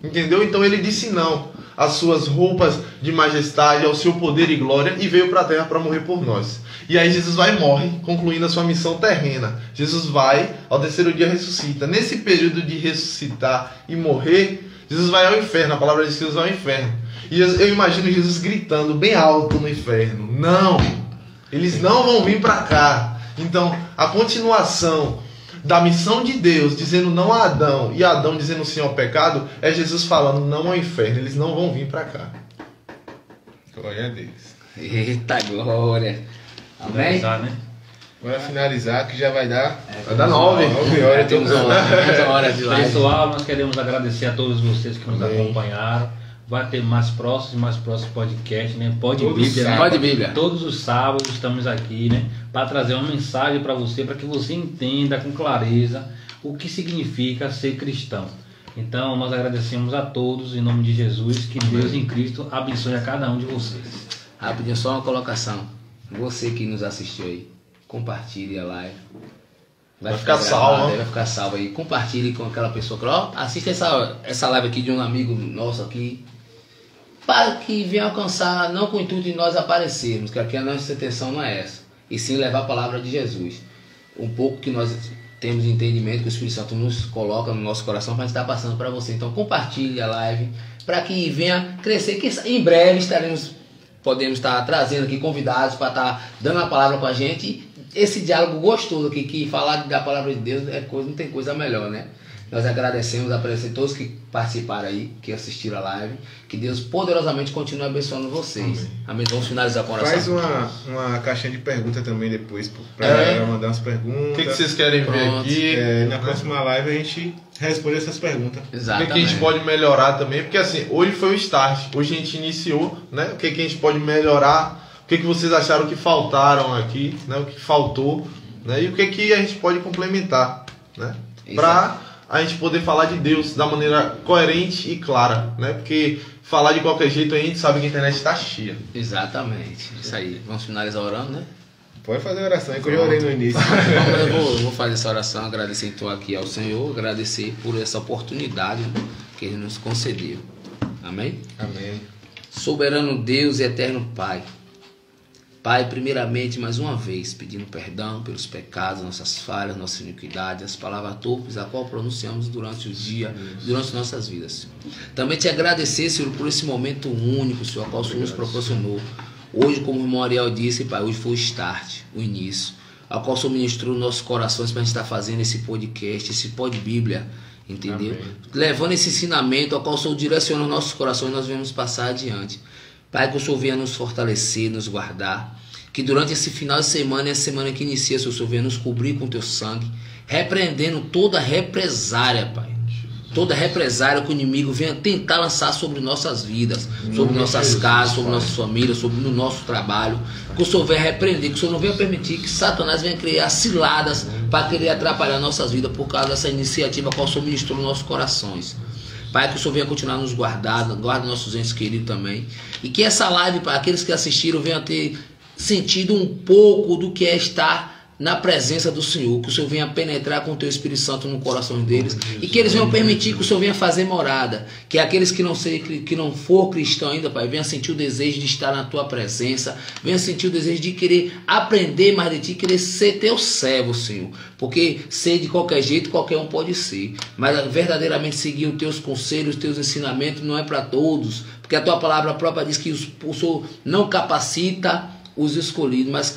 Entendeu? Então ele disse não às suas roupas de majestade, ao seu poder e glória, e veio para a terra para morrer por nós. E aí Jesus vai e morre, concluindo a sua missão terrena. Jesus vai, ao terceiro dia ressuscita. Nesse período de ressuscitar e morrer, Jesus vai ao inferno. A palavra diz que Jesus vai ao inferno. E eu imagino Jesus gritando bem alto no inferno: não, eles não vão vir para cá. Então, a continuação da missão de Deus, dizendo não a Adão, e Adão dizendo sim ao pecado, é Jesus falando não ao inferno, eles não vão vir para cá. Glória a Deus. Eita glória. Amém? Finalizar, né? Bora finalizar que já vai dar. Vai dar 9. 9 horas. Temos uma hora de live. Pessoal, nós queremos agradecer a todos vocês que nos Amém. acompanharam. Vai ter mais próximos podcasts, né? Pode Todos Bíblia, né? Pode Bíblia. Todos os sábados estamos aqui, né? Para trazer uma mensagem para que você entenda com clareza o que significa ser cristão. Então, nós agradecemos a todos em nome de Jesus. Que Deus em Cristo abençoe a cada um de vocês. Rapidinho, só uma colocação. Você que nos assistiu aí, compartilhe a live. Vai ficar salvo. Vai ficar salvo aí. Compartilhe com aquela pessoa que, ó, assiste essa live aqui de um amigo nosso aqui, para que venha alcançar, não com o intuito de nós aparecermos, que aqui a nossa intenção não é essa, e sim levar a palavra de Jesus. Um pouco que nós temos de entendimento que o Espírito Santo nos coloca no nosso coração para estar passando para você. Então compartilhe a live para que venha crescer, que em breve podemos estar trazendo aqui convidados para estar dando a palavra para a gente. Esse diálogo gostoso aqui, que falar da palavra de Deus não tem coisa melhor, né? Nós agradecemos a presença de todos que participaram aí, que assistiram a live. Que Deus poderosamente continue abençoando vocês. Amém. Vamos finalizar com a oração. Faz uma caixinha de pergunta também depois, pra galera mandar umas perguntas. O que vocês querem ver aqui? Na próxima live a gente responde essas perguntas. O Exatamente. que a gente pode melhorar também? Porque assim, hoje foi o start. Hoje a gente iniciou, né? O que a gente pode melhorar? O que vocês acharam que faltaram aqui, né? O que faltou, né? E o que a gente pode complementar, né? Para a gente poder falar de Deus da maneira coerente e clara, né? Porque falar de qualquer jeito a gente sabe que a internet está cheia. Exatamente. Isso aí. Vamos finalizar orando, né? Pode fazer a oração, é que eu já orei no início. Eu vou fazer essa oração, agradecer então aqui ao Senhor, agradecer por essa oportunidade que Ele nos concedeu. Amém? Amém. Soberano Deus e eterno Pai. Pai, primeiramente, mais uma vez, pedindo perdão pelos pecados, nossas falhas, nossas iniquidades, as palavras torpes, a qual pronunciamos durante o dia, durante nossas vidas, Senhor. Também te agradecer, Senhor, por esse momento único, Senhor, a qual o Senhor nos proporcionou. Hoje, como o irmão Ariel disse, Pai, hoje foi o start, o início, a qual o Senhor ministrou nossos corações para a gente estar fazendo esse podcast, esse pod Bíblia, entendeu? Amém. Levando esse ensinamento, ao qual o Senhor direciona nossos corações, nós vamos passar adiante. Pai, que o Senhor venha nos fortalecer, nos guardar. Que durante esse final de semana e a semana que inicia, o Senhor venha nos cobrir com teu sangue, repreendendo toda represária, Pai. Toda represária que o inimigo venha tentar lançar sobre nossas vidas, sobre nossas casas, sobre nossas famílias, sobre o nosso trabalho. Que o Senhor venha repreender, que o Senhor não venha permitir que Satanás venha criar ciladas para querer atrapalhar nossas vidas por causa dessa iniciativa qual o Senhor ministrou nos nossos corações. Pai, que o Senhor venha continuar nos guardando, guarda nossos entes queridos também. E que essa live, para aqueles que assistiram, venham ter sentido um pouco do que é estar na presença do Senhor, que o Senhor venha penetrar com o teu Espírito Santo no coração deles e que eles venham permitir que o Senhor venha fazer morada, que aqueles que não for cristão ainda, Pai, venha sentir o desejo de estar na tua presença, venha sentir o desejo de querer aprender mais de ti, querer ser teu servo, Senhor, porque ser de qualquer jeito qualquer um pode ser, mas verdadeiramente seguir os teus conselhos, os teus ensinamentos não é para todos, porque a tua palavra própria diz que o Senhor não capacita os escolhidos, mas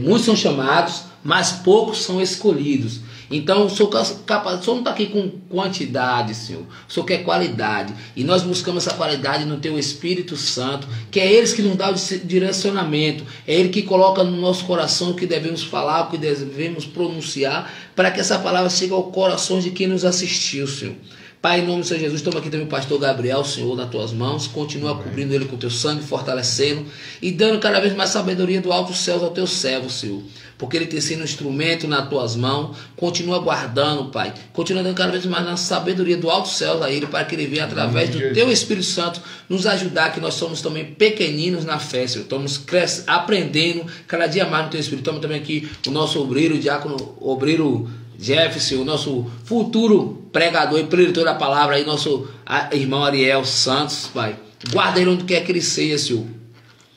muitos são chamados, mas poucos são escolhidos. Então o Senhor não está aqui com quantidade, Senhor. O Senhor quer qualidade. E nós buscamos essa qualidade no Teu Espírito Santo, que é Ele que nos dá o direcionamento, é Ele que coloca no nosso coração o que devemos falar, o que devemos pronunciar, para que essa palavra chegue ao coração de quem nos assistiu, Senhor. Pai, em nome do Senhor Jesus, toma aqui também o pastor Gabriel, Senhor, nas tuas mãos. Continua cobrindo ele com o teu sangue, fortalecendo e dando cada vez mais sabedoria do alto dos céus ao teu servo, Senhor. Porque ele tem sido um instrumento nas tuas mãos. Continua guardando, Pai. Continua dando cada vez mais na sabedoria do alto dos céus a ele, para que ele venha através do teu Espírito Santo nos ajudar, que nós somos também pequeninos na fé, Senhor. Estamos aprendendo cada dia mais no teu Espírito. Toma também aqui o nosso obreiro, o diácono, obreiro Jefferson, o nosso futuro pregador e preditor da palavra aí, nosso irmão Ariel Santos, Pai. Guarda ele onde quer que ele seja, Senhor.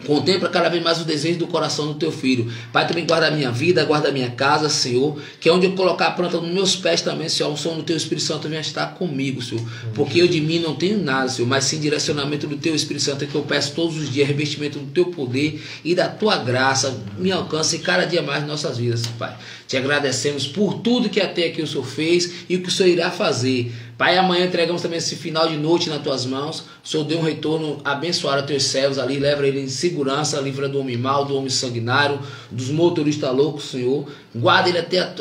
Contempla cada vez mais o desejo do coração do teu filho. Pai, também guarda a minha vida, guarda a minha casa, Senhor. Que é onde eu colocar a planta nos meus pés também, Senhor. O som do teu Espírito Santo venha estar comigo, Senhor. Porque eu de mim não tenho nada, Senhor. Mas sim direcionamento do teu Espírito Santo, é que eu peço todos os dias, revestimento do teu poder e da tua graça. Me alcance cada dia mais em nossas vidas, Pai. Te agradecemos por tudo que até aqui o Senhor fez e o que o Senhor irá fazer. Pai, amanhã entregamos também esse final de noite nas tuas mãos. O Senhor dê um retorno abençoado a teus servos ali, leva ele em segurança, livra do homem mau, do homem sanguinário, dos motoristas loucos, Senhor. Guarda ele até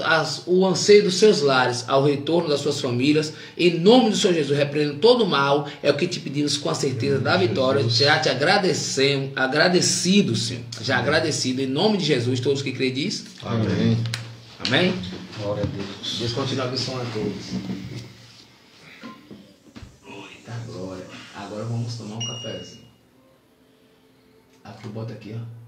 o anseio dos seus lares, ao retorno das suas famílias. Em nome do Senhor Jesus, repreendendo todo o mal, é o que te pedimos com a certeza da vitória. Já te agradecemos, agradecido, Senhor. Já agradecido, em nome de Jesus, todos que creem diz. Amém. Amém? Glória a Deus. Deus continue abençoando a todos. Eita glória. Agora vamos tomar um cafezinho. Aqui, bota aqui, ó.